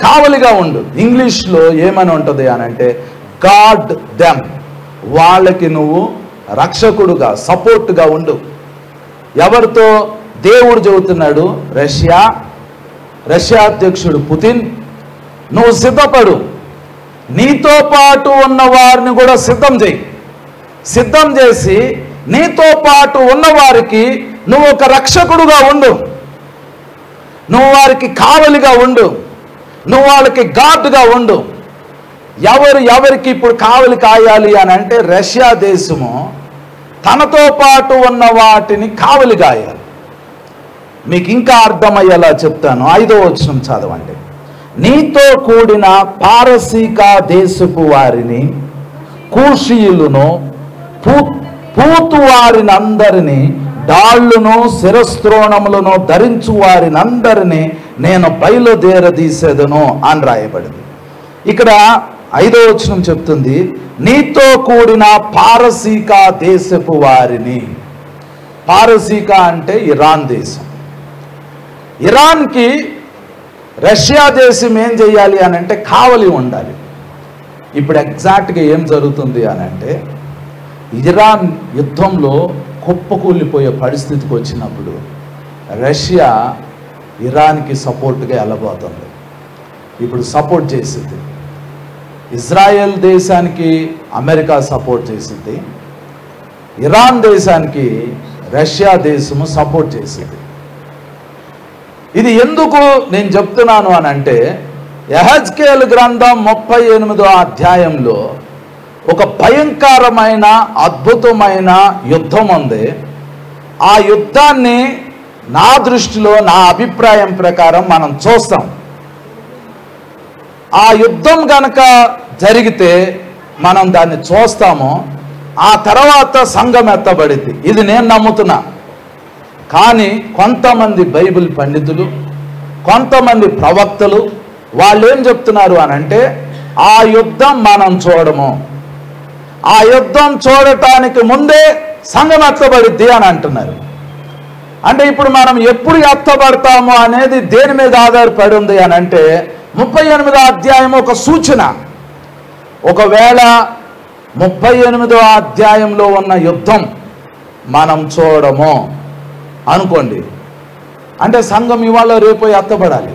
కావలిగా ఉండు. ఇంగ్లీష్లో ఏమని ఉంటుంది అని అంటే, గాడ్ దెమ్, వాళ్ళకి నువ్వు రక్షకుడుగా, సపోర్ట్గా ఉండు. ఎవరితో దేవుడు చెబుతున్నాడు? రష్యా అధ్యక్షుడు పుతిన్, నువ్వు సిద్ధపడు, నీతో పాటు ఉన్న వారిని కూడా సిద్ధం చేయి. సిద్ధం చేసి నీతో పాటు ఉన్నవారికి నువ్వు ఒక రక్షకుడుగా ఉండు, నువ్వు వారికి కావలిగా ఉండు, నువ్వు వాళ్ళకి గార్డుగా ఉండు. ఎవరికి ఇప్పుడు కావలి కాయాలి అని అంటే, రష్యా దేశము తనతో పాటు ఉన్న వాటిని కావలి కాయాలి. మీకు ఇంకా అర్థమయ్యేలా చెప్తాను. 5వ వచనం చదవండి. నీతో కూడిన పారసీక దేశపు వారిని, కూషీయులను, పూతు వారినందరినీ, డాళ్లును శిరస్త్రోణములను ధరించు వారినందరినీ నేను బయలుదేరదీసేదను అని రాయబడింది. ఇక్కడ 5వ వచనం చెప్తుంది, నీతో కూడిన పారసీక దేశపు వారిని. పారసీక అంటే ఇరాన్ దేశం. ఇరాన్కి రష్యా దేశం ఏం చేయాలి అని అంటే కావలి ఉండాలి. ఇప్పుడు ఎగ్జాక్ట్గా ఏం జరుగుతుంది అని అంటే, ఇరాన్ యుద్ధంలో కుప్పకూలిపోయే పరిస్థితికి వచ్చినప్పుడు రష్యా ఇరాన్కి సపోర్ట్గా వెళ్ళబోతుంది. ఇప్పుడు సపోర్ట్ చేసింది. ఇజ్రాయెల్ దేశానికి అమెరికా సపోర్ట్ చేసింది, ఇరాన్ దేశానికి రష్యా దేశము సపోర్ట్ చేసింది. ఇది ఎందుకు నేను చెప్తున్నాను అని అంటే, యెహెజ్కేలు గ్రంథం 38వ అధ్యాయంలో ఒక భయంకరమైన అద్భుతమైన యుద్ధం ఉంది. ఆ యుద్ధాన్ని నా దృష్టిలో, నా అభిప్రాయం ప్రకారం మనం చూస్తాం. ఆ యుద్ధం గనక జరిగితే మనం దాన్ని చూస్తాము. ఆ తర్వాత సంఘం ఎత్తబడింది. ఇది నేను నమ్ముతున్నా. కానీ కొంతమంది బైబిల్ పండితులు, కొంతమంది ప్రవక్తలు వాళ్ళు ఏం చెప్తున్నారు అని అంటే, ఆ యుద్ధం మనం చూడము, ఆ యుద్ధం చూడటానికి ముందే సంఘం ఎత్తబడిద్ది అని అంటున్నారు. అంటే ఇప్పుడు మనం ఎప్పుడు ఎత్తబడతాము అనేది దేని మీద ఆధారపడి ఉంది అని అంటే, 38వ అధ్యాయం ఒక సూచన. ఒకవేళ 38వ అధ్యాయంలో ఉన్న యుద్ధం మనం చూడము అనుకోండి, అంటే సంఘం ఇవాళ రేపు ఎత్తబడాలి.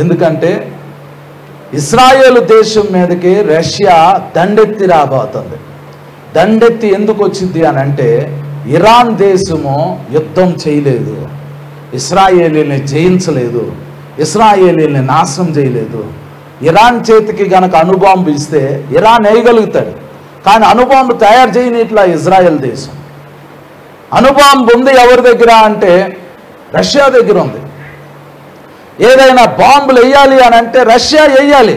ఎందుకంటే ఇశ్రాయేలు దేశం మీదకి రష్యా దండెత్తి రాబోతుంది. దండెత్తి ఎందుకు వచ్చింది అని అంటే, ఇరాన్ దేశము యుద్ధం చేయలేదు, ఇశ్రాయేలీని జయించలేదు, ఇశ్రాయేలీని నాశనం చేయలేదు. ఇరాన్ చేతికి గనక అణుబాంబు ఇస్తే ఇరాన్ వేయగలుగుతాడు, కానీ అణుబాంబు తయారు చేయని ఇట్లా ఇజ్రాయెల్ దేశం. అణుబాంబు ఉంది ఎవరి దగ్గర అంటే రష్యా దగ్గర ఉంది. ఏదైనా బాంబులు వేయాలి అని అంటే రష్యా వేయాలి.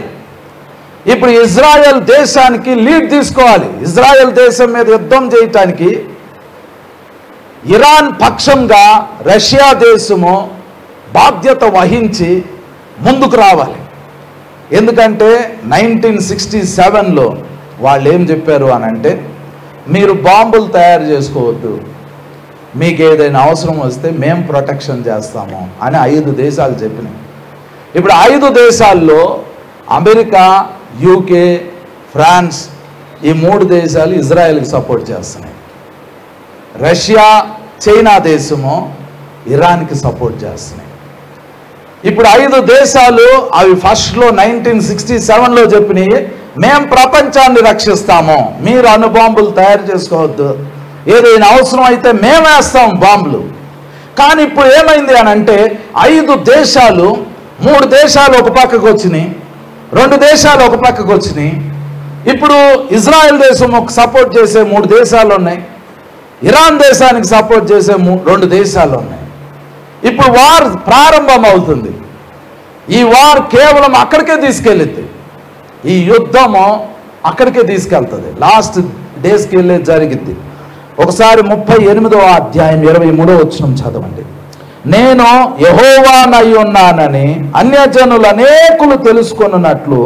ఇప్పుడు ఇజ్రాయెల్ దేశానికి లీడ్ తీసుకోవాలి. ఇజ్రాయెల్ దేశం మీద యుద్ధం చేయటానికి ఇరాన్ పక్షంగా రష్యా దేశము బాధ్యత వహించి ముందుకు రావాలి. ఎందుకంటే 1967లో వాళ్ళు ఏం చెప్పారు అని అంటే, మీరు బాంబులు తయారు చేసుకోవద్దు, మీకు ఏదైనా అవసరం వస్తే మేము ప్రొటెక్షన్ చేస్తాము అని 5 దేశాలు చెప్పినాయి. ఇప్పుడు 5 దేశాల్లో అమెరికా, యూకే, ఫ్రాన్స్, ఈ 3 దేశాలు ఇజ్రాయెల్కి సపోర్ట్ చేస్తున్నాయి. రష్యా, చైనా దేశము ఇరాన్కి సపోర్ట్ చేస్తున్నాయి. ఇప్పుడు 5 దేశాలు అవి ఫస్ట్లో 1967లో చెప్పినాయి, మేము ప్రపంచాన్ని రక్షిస్తాము, మీరు అణుబాంబులు తయారు చేసుకోవద్దు, ఏదైనా అవసరం అయితే మేము వేస్తాం బాంబులు. కానీ ఇప్పుడు ఏమైంది అని అంటే, 5 దేశాలు, 3 దేశాలు ఒక పక్కకు వచ్చినాయి, 2 దేశాలు ఒక పక్కకు వచ్చినాయి. ఇప్పుడు ఇజ్రాయెల్ దేశం సపోర్ట్ చేసే 3 దేశాలు ఉన్నాయి, ఇరాన్ దేశానికి సపోర్ట్ చేసే 2 దేశాలు ఉన్నాయి. ఇప్పుడు వార్ ప్రారంభం అవుతుంది. ఈ వార్ కేవలం అక్కడికే తీసుకెళ్ళింది. ఈ యుద్ధము అక్కడికే తీసుకెళ్తుంది, లాస్ట్ డేస్కి వెళ్ళే జరిగింది. ఒకసారి 38వ అధ్యాయం 23వ వచనం చదవండి. నేను యెహోవానై ఉన్నానని అన్యజనులు అనేకులు తెలుసుకొనున్నట్లు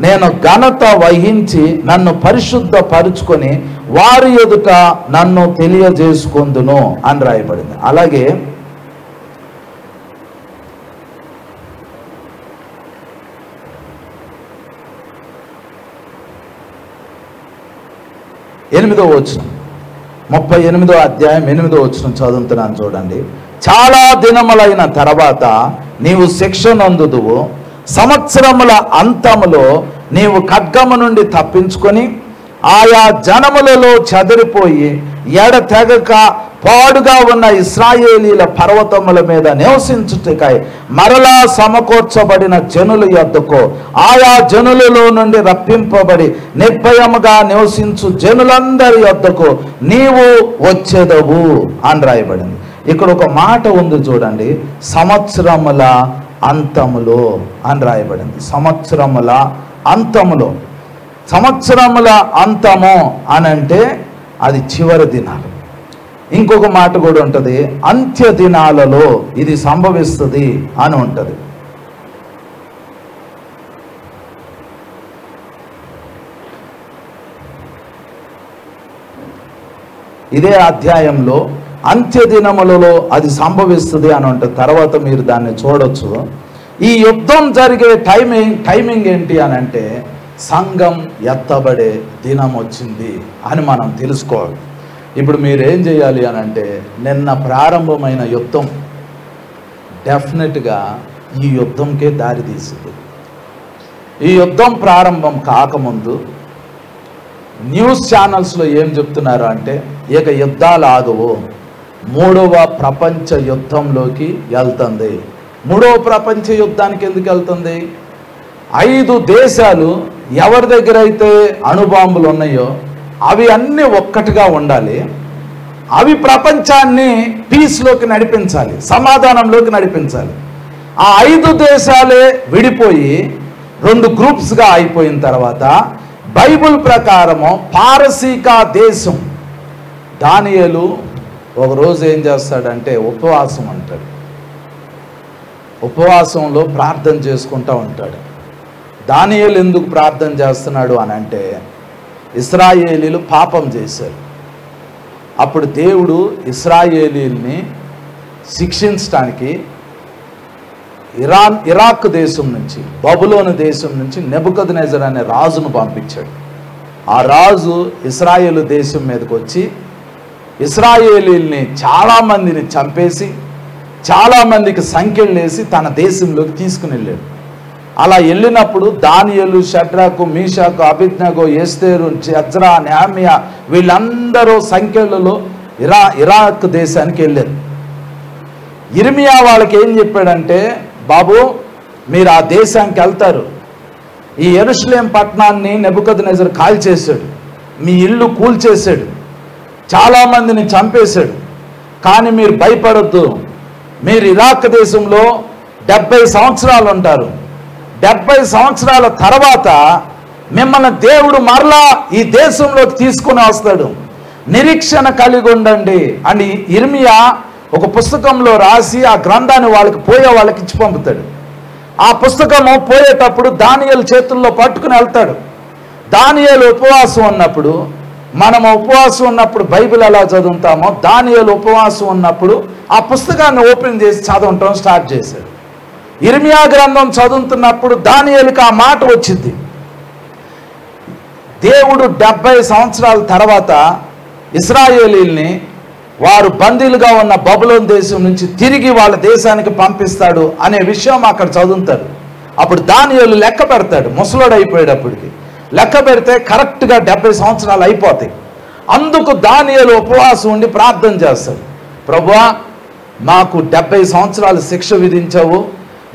నేను ఘనత వహించి నన్ను పరిశుద్ధపరుచుకొని వారి ఎదుట నన్ను తెలియజేసుకొందును అని రాయబడింది. అలాగే ఎనిమిదో వచనం, 38వ అధ్యాయం 8వ వచనం చదువుతున్నాను చూడండి. చాలా దినములైన తర్వాత నీవు శిక్ష నొందుదువు, సంవత్సరముల అంతములో నీవు ఖడ్గము నుండి తప్పించుకొని ఆయా జనములలో చెదిరిపోయి ఎడతెగక పాడుగా ఉన్న ఇశ్రాయేలీల పర్వతముల మీద నివసించుటకై మరలా సమకూర్చబడిన జనుల యొద్దకు, ఆయా జనులలో నుండి రప్పింపబడి నిర్భయముగా నివసించు జనులందరి యొద్దకు నీవు వచ్చేదవు అని రాయబడింది. ఇక్కడ ఒక మాట ఉంది చూడండి, సంవత్సరముల అంతములో అని రాయబడింది. సంవత్సరముల అంతములో. సంవత్సరముల అంతము అనంటే అది చివరి దినాలు. ఇంకొక మాట కూడా ఉంటుంది, అంత్య దినాలలో ఇది సంభవిస్తుంది అని ఉంటుంది. ఇదే అధ్యాయంలో అంత్య దినములలో అది సంభవిస్తుంది అని ఉంటుంది. తర్వాత మీరు దాన్ని చూడొచ్చు. ఈ యుద్ధం జరిగే టైమింగ్ ఏంటి అని అంటే సంఘం ఎత్తబడే దినం వచ్చింది అని మనం తెలుసుకోవాలి. ఇప్పుడు మీరు ఏం చేయాలి అని అంటే నిన్న ప్రారంభమైన యుద్ధం డెఫినెట్గా ఈ యుద్ధంకే దారి తీసింది. ఈ యుద్ధం ప్రారంభం కాకముందు న్యూస్ ఛానల్స్లో ఏం చెప్తున్నారు అంటే ఇక యుద్ధాలు ఆగవు, 3వ ప్రపంచ యుద్ధంలోకి వెళ్తుంది. 3వ ప్రపంచ యుద్ధానికి ఎందుకు వెళ్తుంది? 5 దేశాలు ఎవరి దగ్గర అయితే అణుబాంబులు ఉన్నాయో అవి అన్నీ ఒక్కటిగా ఉండాలి. అవి ప్రపంచాన్ని పీస్లోకి నడిపించాలి, సమాధానంలోకి నడిపించాలి. ఆ 5 దేశాలే విడిపోయి 2 గ్రూప్స్గా అయిపోయిన తర్వాత బైబిల్ ప్రకారము పారసీక దేశం దానియేలు ఒకరోజు ఏం చేస్తాడంటే ఉపవాసం అంటాడు. ఉపవాసంలో ప్రార్థన చేసుకుంటూ ఉంటాడు. దానియేలు ఎందుకు ప్రార్థన చేస్తున్నాడు అని అంటే ఇశ్రాయేలీలు పాపం చేశారు. అప్పుడు దేవుడు ఇశ్రాయేలీల్ని శిక్షించడానికి ఇరాక్ దేశం నుంచి, బబులోను దేశం నుంచి నెబుకద్నెజర్ అనే రాజును పంపించాడు. ఆ రాజు ఇశ్రాయేలు దేశం మీదకి వచ్చి ఇశ్రాయేలీల్ని చాలామందిని చంపేసి చాలామందికి సంఖ్యలేసి తన దేశంలోకి తీసుకుని వెళ్ళాడు. అలా వెళ్ళినప్పుడు దానియేలు, షడ్రకు, మీషాకు, అబేద్నెగో, ఎస్తేరు, ఎజ్రా, నెహెమ్యా వీళ్ళందరూ సంఖ్యలలో ఇరాక్ దేశానికి వెళ్ళారు. ఇర్మియా వాళ్ళకి ఏం చెప్పాడంటే, బాబు మీరు ఆ దేశానికి వెళ్తారు, ఈ యెరూషలేం పట్టణాన్ని నెబుకద్నెజర్ కాల్చేశాడు, మీ ఇల్లు కూల్చేశాడు, చాలామందిని చంపేశాడు. కానీ మీరు భయపడొద్దు, మీరు ఇరాక్ దేశంలో 70 సంవత్సరాలు ఉంటారు. 70 సంవత్సరాల తర్వాత మిమ్మల్ని దేవుడు మరలా ఈ దేశంలోకి తీసుకుని వస్తాడు, నిరీక్షణ కలిగి ఉండండి అని ఇర్మియా ఒక పుస్తకంలో రాసి ఆ గ్రంథాన్ని పోయే వాళ్ళకి ఇచ్చి పంపుతాడు. ఆ పుస్తకము పోయేటప్పుడు దానియేలు చేతుల్లో పట్టుకుని వెళ్తాడు. దానియేలు ఉపవాసం ఉన్నప్పుడు, మనం ఉపవాసం ఉన్నప్పుడు బైబిల్ ఎలా చదువుతామో దానియేలు ఉపవాసం ఉన్నప్పుడు ఆ పుస్తకాన్ని ఓపెన్ చేసి చదవటం స్టార్ట్ చేశాడు. ఇర్మియా గ్రంథం చదువుతున్నప్పుడు దానియేలుకి ఆ మాట వచ్చింది, దేవుడు 70 సంవత్సరాల తర్వాత ఇశ్రాయేలీల్ని వారు బందీలుగా ఉన్న బబులోను దేశం నుంచి తిరిగి వాళ్ళ దేశానికి పంపిస్తాడు అనే విషయం అక్కడ చదువుతాడు. అప్పుడు దానియేలు లెక్క పెడతాడు, ముసలోడు అయిపోయేటప్పటికి లెక్క పెడితే కరెక్ట్గా 70 సంవత్సరాలు అయిపోతాయి. అందుకు దానియేలు ఉపవాసం ఉండి ప్రార్థన చేస్తాడు, ప్రభువా మాకు 70 సంవత్సరాలు శిక్ష విధించావు,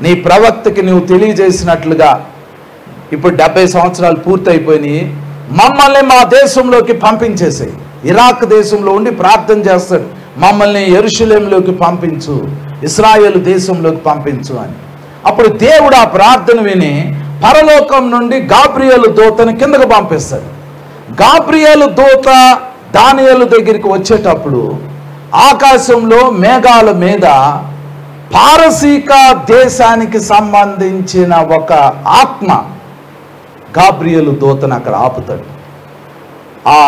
నీ ప్రవక్తకి నువ్వు తెలియజేసినట్లుగా ఇప్పుడు 70 సంవత్సరాలు పూర్తయిపోయినాయి, మమ్మల్ని మా దేశంలోకి పంపించేసాయి. ఇరాక్ దేశంలో ఉండి ప్రార్థన చేస్తాడు, మమ్మల్ని యెరూషలేంలోకి పంపించు, ఇశ్రాయేలు దేశంలోకి పంపించు అని. అప్పుడు దేవుడు ఆ ప్రార్థన విని పరలోకం నుండి గాబ్రియేలు దూతను కిందకు పంపిస్తాడు. గాబ్రియేలు దూత దానియేలు దగ్గరికి వచ్చేటప్పుడు ఆకాశంలో మేఘాల మీద పారసీక దేశానికి సంబంధించిన ఒక ఆత్మ గాబ్రియేలు దూతను అక్కడ ఆపుతాడు. ఆ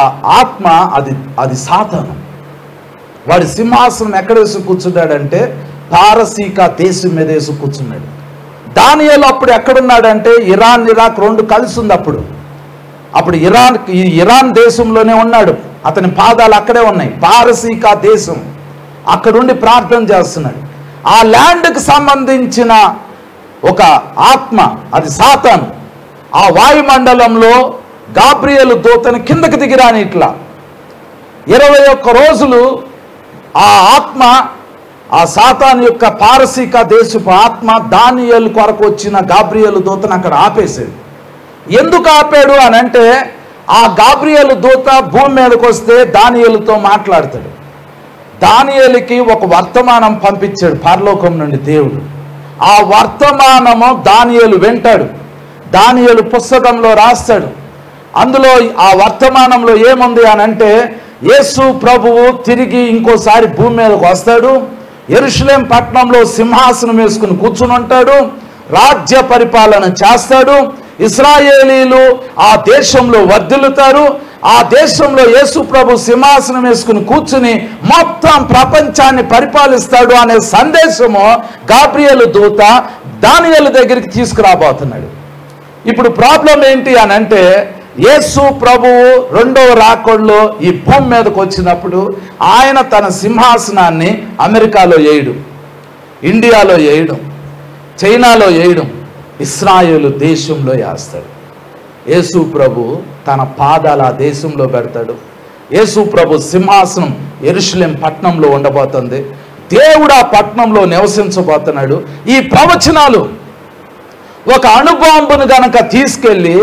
ఆత్మ అది సాతాను. వాడి సింహాసనం ఎక్కడ వేసి కూర్చున్నాడంటే పారసీక దేశం మీద వేసి కూర్చున్నాడు. దానియేలు అప్పుడు ఎక్కడున్నాడంటే ఇరాక్ 2 కలిసి ఉంది. అప్పుడు ఇరాన్ దేశంలోనే ఉన్నాడు, అతని పాదాలు అక్కడే ఉన్నాయి. పారసీక దేశం అక్కడుండి ప్రార్థన చేస్తున్నాడు. ఆ ల్యాండ్కి సంబంధించిన ఒక ఆత్మ, అది సాతాను, ఆ వాయుమండలంలో గాబ్రియేలు దూతను కిందకి దిగిరాని ఇట్లా 21 రోజులు ఆ ఆత్మ, ఆ సాతాను యొక్క పారసీక దేశపు ఆత్మ దానియేలు కొరకు వచ్చిన గాబ్రియేలు దూతను అక్కడ ఆపేసాడు. ఎందుకు ఆపాడు అని అంటే ఆ గాబ్రియేలు దూత భూమి మీదకి వస్తే దానియేలుతో మాట్లాడతాడు. దానియేలుకి ఒక వర్తమానం పంపించాడు పరలోకం నుండి దేవుడు. ఆ వర్తమానము దానియేలు వింటాడు, దానియేలు పుస్తకంలో రాస్తాడు. అందులో ఆ వర్తమానంలో ఏముంది అని అంటే యేసు ప్రభువు తిరిగి ఇంకోసారి భూమి మీదకు వస్తాడు, యెరూషలేం పట్టణంలో సింహాసనం వేసుకుని కూర్చుని ఉంటాడు, రాజ్య పరిపాలన చేస్తాడు, ఇశ్రాయేలీలు ఆ దేశంలో వర్ధిల్లుతారు, ఆ దేశంలో యేసు ప్రభు సింహాసనం వేసుకుని కూర్చుని మొత్తం ప్రపంచాన్ని పరిపాలిస్తాడు అనే సందేశము గాబ్రియేలు దూత దానియేలు దగ్గరికి తీసుకురాబోతున్నాడు. ఇప్పుడు ప్రాబ్లం ఏంటి అని అంటే, యేసు ప్రభువు రెండవ రాకడలో ఈ భూమి మీదకి వచ్చినప్పుడు ఆయన తన సింహాసనాన్ని అమెరికాలో వేయడం, ఇండియాలో వేయడం, చైనాలో వేయడం, ఇశ్రాయేలు దేశంలో వేస్తాడు. యేసు ప్రభు తన పాదాల ఆ దేశంలో పెడతాడు. యేసు ప్రభు సింహాసనం యెరూషలేం పట్టణంలో ఉండబోతుంది. దేవుడు ఆ పట్టణంలో నివసించబోతున్నాడు. ఈ ప్రవచనాలు ఒక అణుబాంబును గనక తీసుకెళ్ళి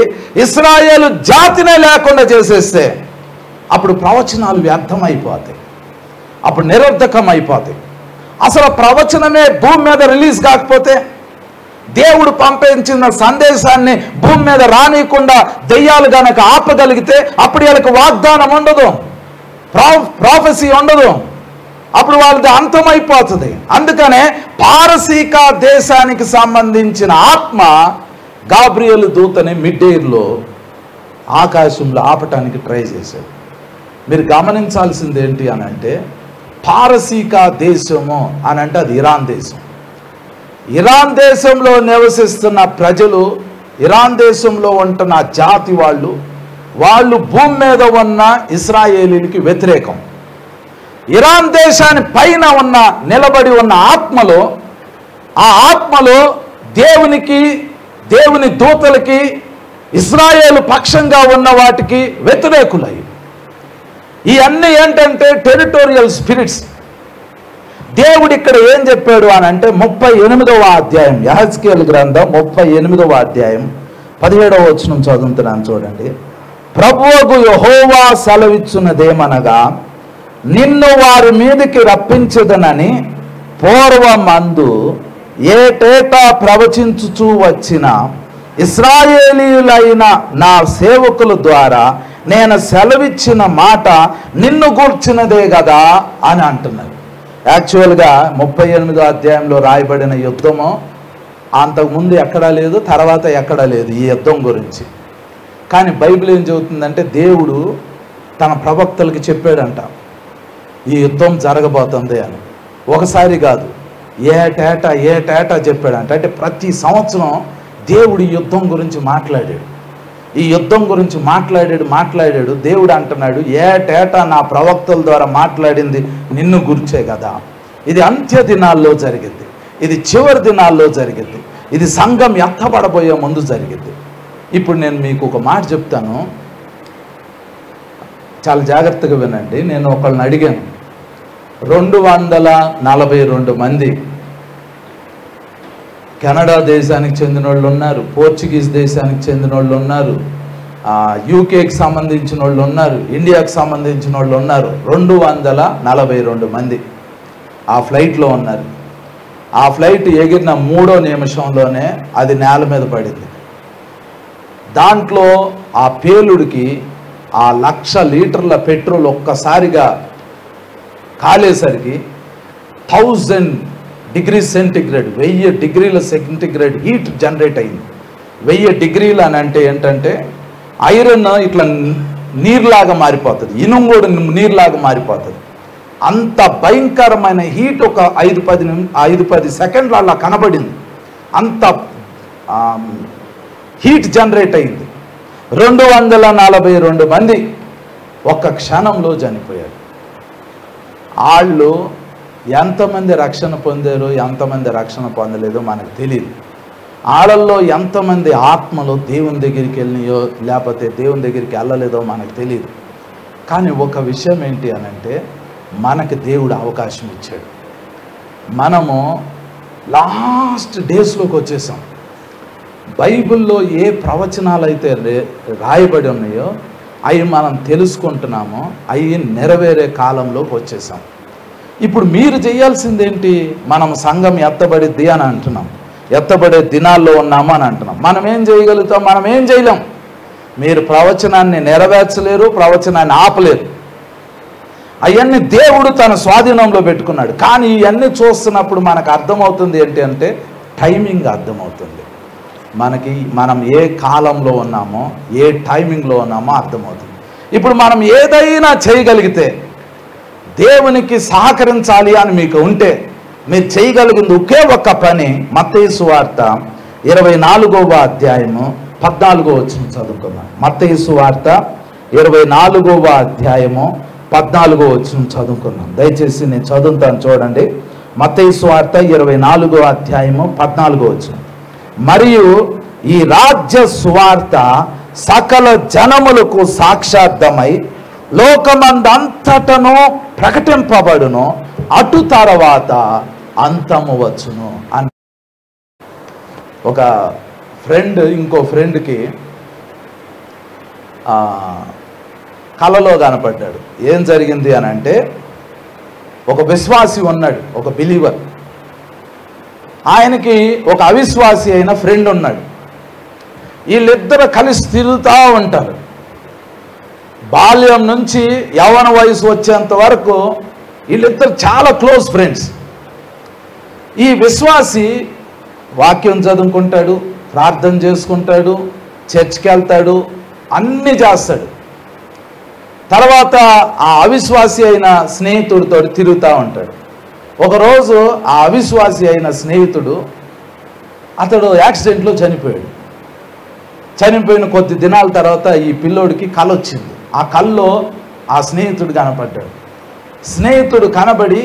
ఇశ్రాయేలు జాతినే లేకుండా చేసేస్తే అప్పుడు ప్రవచనాలు వ్యర్థమైపోతాయి, అప్పుడు నిరర్ధకం అయిపోతాయి. అసలు ప్రవచనమే భూమి మీద రిలీజ్ కాకపోతే, దేవుడు పంపించిన సందేశాన్ని భూమి మీద రానియకుండా దెయ్యాలు గనక ఆపగలిగితే అప్పుడు వీళ్ళకి వాగ్దానం ఉండదు, ప్రాఫెసీ ఉండదు, అప్పుడు వాళ్ళది అంతమైపోతుంది. అందుకనే పారసీక దేశానికి సంబంధించిన ఆత్మ గాబ్రియేలు దూతని మిడ్ ఎయిర్లో ఆకాశంలో ఆపటానికి ట్రై చేశాడు. మీరు గమనించాల్సింది ఏంటి అని అంటే, పారసీక దేశము అని అంటే అది ఇరాన్ దేశం. ఇరాన్ దేశంలో నివసిస్తున్న ప్రజలు, ఇరాన్ దేశంలో ఉంటున్న జాతి వాళ్ళు భూమి మీద ఉన్న ఇశ్రాయేలీలకి వ్యతిరేకం. ఇరాన్ దేశాన్ని పైన ఉన్న నిలబడి ఉన్న ఆత్మలో, ఆ ఆత్మలో దేవుని దూతలకి ఇశ్రాయేలు పక్షంగా ఉన్న వాటికి వ్యతిరేకులై. ఇవన్నీ ఏంటంటే టెరిటోరియల్ స్పిరిట్స్. దేవుడు ఇక్కడ ఏం చెప్పాడు అని అంటే 38వ అధ్యాయం, యెహెజ్కేలు గ్రంథం 38వ అధ్యాయం 17వ వచనం చదువుతున్నాను చూడండి. ప్రభువుకు యెహోవా సెలవిచ్చున్నదేమనగా, నిన్ను వారి మీదకి రప్పించదనని పూర్వమందు ఏటేటా ప్రవచించుచూ వచ్చిన ఇశ్రాయేలీయులైన నా సేవకుల ద్వారా నేను సెలవిచ్చిన మాట నిన్ను గూర్చినదే కదా అని అంటున్నారు. యాక్చువల్గా 38వ అధ్యాయంలో రాయబడిన యుద్ధము అంతకుముందు ఎక్కడా లేదు, తర్వాత ఎక్కడా లేదు ఈ యుద్ధం గురించి. కానీ బైబిల్ ఏం చెబుతుందంటే, దేవుడు తన ప్రవక్తలకి చెప్పాడంట ఈ యుద్ధం జరగబోతుంది అని. ఒకసారి కాదు, ఏటేటా చెప్పాడంట. అంటే ప్రతి సంవత్సరం దేవుడు ఈ యుద్ధం గురించి మాట్లాడాడు. ఈ యుద్ధం గురించి మాట్లాడాడు. దేవుడు అంటున్నాడు, ఏటేటా నా ప్రవక్తల ద్వారా మాట్లాడింది నిన్ను గుర్చే కదా. ఇది అంత్య దినాల్లో జరిగింది, ఇది చివరి దినాల్లో జరిగింది, ఇది సంఘం ఎత్తబడబోయే ముందు జరిగింది. ఇప్పుడు నేను మీకు ఒక మాట చెప్తాను, చాలా జాగ్రత్తగా వినండి. నేను ఒకళ్ళని అడిగాను, 242 మంది కెనడా దేశానికి చెందిన వాళ్ళు ఉన్నారు, పోర్చుగీస్ దేశానికి చెందిన వాళ్ళు ఉన్నారు, యూకేకి సంబంధించిన వాళ్ళు ఉన్నారు, ఇండియాకి సంబంధించిన వాళ్ళు ఉన్నారు. 242 మంది ఆ ఫ్లైట్లో ఉన్నారు. ఆ ఫ్లైట్ ఎగిరిన 3వ నిమిషంలోనే అది నేల మీద పడింది. దాంట్లో ఆ పేలుడికి ఆ 1,00,000 లీటర్ల పెట్రోల్ ఒక్కసారిగా కాలేసరికి 1000 డిగ్రీ సెంటిగ్రేడ్, 1000 డిగ్రీల సెంటిగ్రేడ్ హీట్ జనరేట్ అయింది. 1000 డిగ్రీలు అని అంటే ఏంటంటే, ఐరన్ ఇట్లా నీరులాగా మారిపోతుంది, ఇనుము కూడా నీరులాగా మారిపోతుంది. అంత భయంకరమైన హీట్ ఒక 5-10 సెకండ్లు అలా కనబడింది. అంత హీట్ జనరేట్ అయింది. 242 మంది ఒక్క క్షణంలో చనిపోయారు. వాళ్ళు ఎంతమంది రక్షణ పొందారో ఎంతమంది రక్షణ పొందలేదో మనకు తెలియదు. వాళ్ళల్లో ఎంతమంది ఆత్మలో దేవుని దగ్గరికి వెళ్ళినాయో లేకపోతే దేవుని దగ్గరికి వెళ్ళలేదో మనకు తెలియదు. కానీ ఒక విషయం ఏంటి అని అంటే, మనకు దేవుడు అవకాశం ఇచ్చాడు. మనము లాస్ట్ డేస్లోకి వచ్చేసాం. బైబిల్లో ఏ ప్రవచనాలు అయితే రాయబడి ఉన్నాయో అవి మనం తెలుసుకుంటున్నామో అవి నెరవేరే కాలంలోకి వచ్చేసాం. ఇప్పుడు మీరు చేయాల్సిందేంటి? మనం సంఘం ఎత్తబడిద్ది అని అంటున్నాం, ఎత్తబడే దినాల్లో ఉన్నాము అని అంటున్నాం. మనం ఏం చేయగలుగుతాం? మనం ఏం చేయలేం. మీరు ప్రవచనాన్ని నెరవేర్చలేరు, ప్రవచనాన్ని ఆపలేరు. అవన్నీ దేవుడు తన స్వాధీనంలో పెట్టుకున్నాడు. కానీ ఇవన్నీ చూస్తున్నప్పుడు మనకు అర్థమవుతుంది ఏంటి అంటే, టైమింగ్ అర్థమవుతుంది మనకి. మనం ఏ కాలంలో ఉన్నామో ఏ టైమింగ్లో ఉన్నామో అర్థమవుతుంది. ఇప్పుడు మనం ఏదైనా చేయగలిగితే, దేవునికి సహకరించాలి అని మీకు ఉంటే, మీరు చేయగలిగింది ఒకే ఒక్క పని. మత్తయి సువార్త 24వ అధ్యాయము 14వ వచనం చదువుకుందాం. మత్తయి సువార్త 24వ అధ్యాయము 14వ వచనం చదువుకుందాం. దయచేసి నేను చదువుతాను, చూడండి. మత్తయి సువార్త 24వ అధ్యాయము 14వ వచనం. మరియు ఈ రాజ్య సువార్త సకల జనములకు సాక్షార్థమై లోకమందంతటను ప్రకటింపబడును, అటు తర్వాత అంతము వచ్చును అని. ఒక ఫ్రెండ్ ఇంకో ఫ్రెండ్కి కలలో కనపడ్డాడు. ఏం జరిగింది అని అంటే, ఒక విశ్వాసి ఉన్నాడు, ఒక బిలీవర్. ఆయనకి ఒక అవిశ్వాసి అయిన ఫ్రెండ్ ఉన్నాడు. వీళ్ళిద్దరు కలిసి తిరుగుతూ ఉంటారు. బాల్యం నుంచి యవ్వన వయసు వచ్చేంత వరకు వీళ్ళిద్దరు చాలా క్లోజ్ ఫ్రెండ్స్. ఈ విశ్వాసి వాక్యం చదువుకుంటాడు, ప్రార్థన చేసుకుంటాడు, చర్చ్కి వెళ్తాడు, అన్నీ చేస్తాడు. తర్వాత ఆ అవిశ్వాసి అయిన స్నేహితుడితో తిరుగుతూ ఉంటాడు. ఒకరోజు ఆ అవిశ్వాసి అయిన స్నేహితుడు అతడు యాక్సిడెంట్లో చనిపోయాడు. చనిపోయిన కొద్ది దినాల తర్వాత ఈ పిల్లోడికి కల వచ్చింది. ఆ కల్లో ఆ స్నేహితుడు కనపడ్డాడు. స్నేహితుడు కనబడి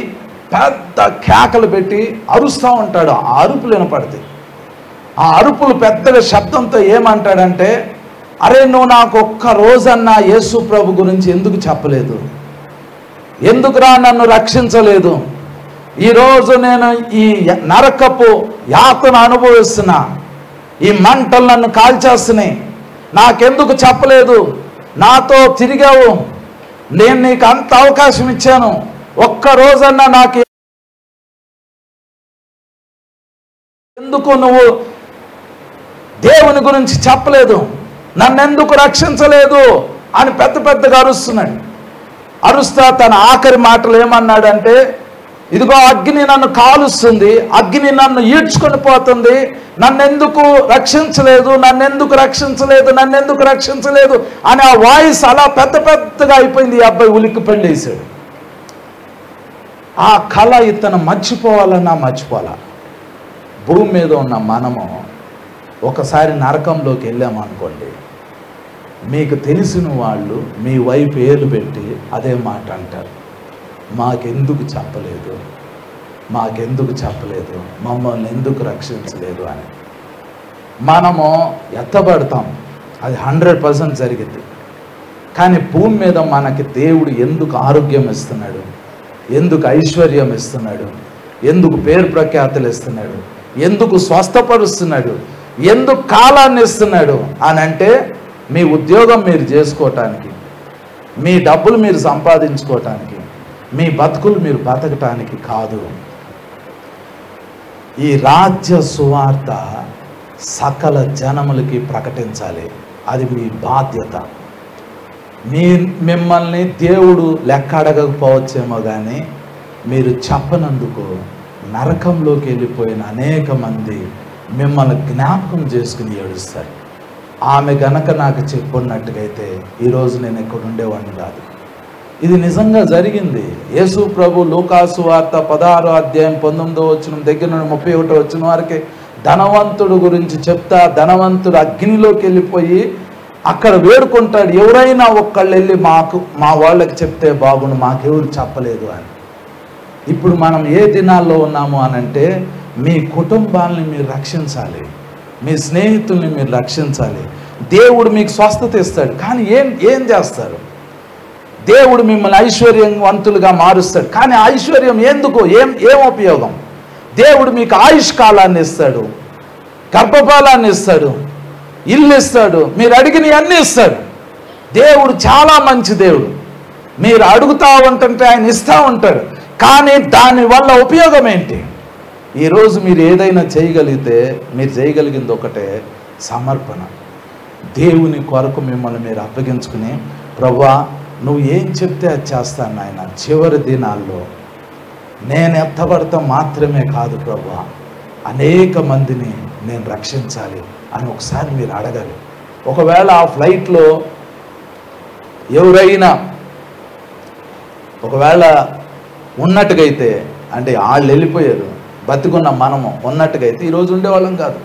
పెద్ద కేకలు పెట్టి అరుస్తూ ఉంటాడు. ఆ అరుపులు వినపడతాయి. ఆ అరుపులు పెద్దగా శబ్దంతో ఏమంటాడంటే, అరే నువ్వు నాకు ఒక్క రోజన్నా యేసు ప్రభు గురించి ఎందుకు చెప్పలేదు? ఎందుకురా నన్ను రక్షించలేదు? ఈరోజు నేను ఈ నరకపు యాతన అనుభవిస్తున్నా, ఈ మంటలు నన్ను కాల్చేస్తున్నాయి, నాకెందుకు చెప్పలేదు? నాతో తిరిగావు, నేను నీకు అంత అవకాశం ఇచ్చాను, ఒక్క రోజన్నా నాకు ఎందుకు నువ్వు దేవుని గురించి చెప్పలేదు? నన్నెందుకు రక్షించలేదు అని పెద్ద పెద్దగా అరుస్తున్నాడు. అరుస్తా తన ఆఖరి మాటలు ఏమన్నాడంటే, ఇదిగో అగ్ని నన్ను కాలుస్తుంది, అగ్ని నన్ను ఈడ్చుకొని పోతుంది, నన్నెందుకు రక్షించలేదు, నన్నెందుకు రక్షించలేదు, నన్నెందుకు రక్షించలేదు అని ఆ వాయిస్ అలా పెద్ద పెద్దగా అయిపోయింది. ఈ అబ్బాయి ఉలిక్కి పెళ్ళేశాడు. ఆ కళ ఇతను మర్చిపోవాలన్నా మర్చిపోవాలా. భూమి మీద ఉన్న మనము ఒకసారి నరకంలోకి వెళ్ళామనుకోండి, మీకు తెలిసిన వాళ్ళు మీ వైపు ఏలు పెట్టి అదే మాట అంటారు, మాకెందుకు చెప్పలేదు, మాకెందుకు చెప్పలేదు, మమ్మల్ని ఎందుకు రక్షించలేదు అని. మనము ఎత్తబడతాం, అది 100% జరిగింది. కానీ భూమి మీద మనకి దేవుడు ఎందుకు ఆరోగ్యం ఇస్తున్నాడు, ఎందుకు ఐశ్వర్యం ఇస్తున్నాడు, ఎందుకు పేరు ప్రఖ్యాతులు ఇస్తున్నాడు, ఎందుకు స్వస్థపరుస్తున్నాడు, ఎందుకు కాలాన్ని ఇస్తున్నాడు అని అంటే, మీ ఉద్యోగం మీరు చేసుకోవటానికి, మీ డబ్బులు మీరు సంపాదించుకోవటానికి, మీ బతుకులు మీరు బతకటానికి కాదు. ఈ రాజ్య సువార్త సకల జనములకి ప్రకటించాలి. అది మీ బాధ్యత. మిమ్మల్ని దేవుడు లెక్క అడగకపోవచ్చేమో కానీ మీరు చెప్పనందుకు నరకంలోకి వెళ్ళిపోయిన అనేక మంది మిమ్మల్ని జ్ఞాపకం చేసుకుని ఏడుస్తారు. ఆమె గనక నాకు చెప్పున్నట్టుగైతే ఈరోజు నేను ఇక్కడ ఉండేవాడిని కాదు. ఇది నిజంగా జరిగింది. యేసు ప్రభు లూకాసు వార్త 16వ అధ్యాయం 19వ వచనం దగ్గర నుండి 31వ వచనం వరకు ధనవంతుడు గురించి చెప్తా, ధనవంతుడు అగ్నిలోకి వెళ్ళిపోయి అక్కడ వేడుకుంటాడు, ఎవరైనా ఒక్కళ్ళు వెళ్ళి మా వాళ్ళకి చెప్తే బాగుండు, మాకెవరు చెప్పలేదు అని. ఇప్పుడు మనం ఏ దినాల్లో ఉన్నాము అనంటే, మీ కుటుంబాలని మీరు రక్షించాలి, మీ స్నేహితుల్ని మీరు రక్షించాలి. దేవుడు మీకు స్వస్థత ఇస్తాడు, కానీ ఏం చేస్తారు? దేవుడు మిమ్మల్ని ఐశ్వర్యవంతులుగా మారుస్తాడు, కానీ ఐశ్వర్యం ఎందుకు? ఏం ఉపయోగం? దేవుడు మీకు ఆయుష్ కాలాన్ని ఇస్తాడు, గర్భఫలాన్ని ఇస్తాడు, ఇల్లు ఇస్తాడు, మీరు అడిగినవి అన్నీ ఇస్తాడు. దేవుడు చాలా మంచి దేవుడు. మీరు అడుగుతూ ఉంటుంటే ఆయన ఇస్తూ ఉంటాడు, కానీ దానివల్ల ఉపయోగం ఏంటి? ఈరోజు మీరు ఏదైనా చేయగలిగితే మీరు చేయగలిగింది ఒకటే, సమర్పణ. దేవుని కొరకు మిమ్మల్ని మీరు అప్పగించుకుని, ప్రభువా నువ్వు ఏం చెప్తే అది చేస్తాను నాయన, చివరి దినాల్లో నేను ఎత్తబడతాం మాత్రమే కాదు ప్రభువా, అనేక మందిని నేను రక్షించాలి అని ఒకసారి మీరు అడగాలి. ఒకవేళ ఆ ఫ్లైట్లో ఎవరైనా ఒకవేళ ఉన్నట్టుగైతే, అంటే వాళ్ళు వెళ్ళిపోయారు, బతికున్న మనము ఉన్నట్టుగైతే ఈరోజు ఉండేవాళ్ళం కాదు.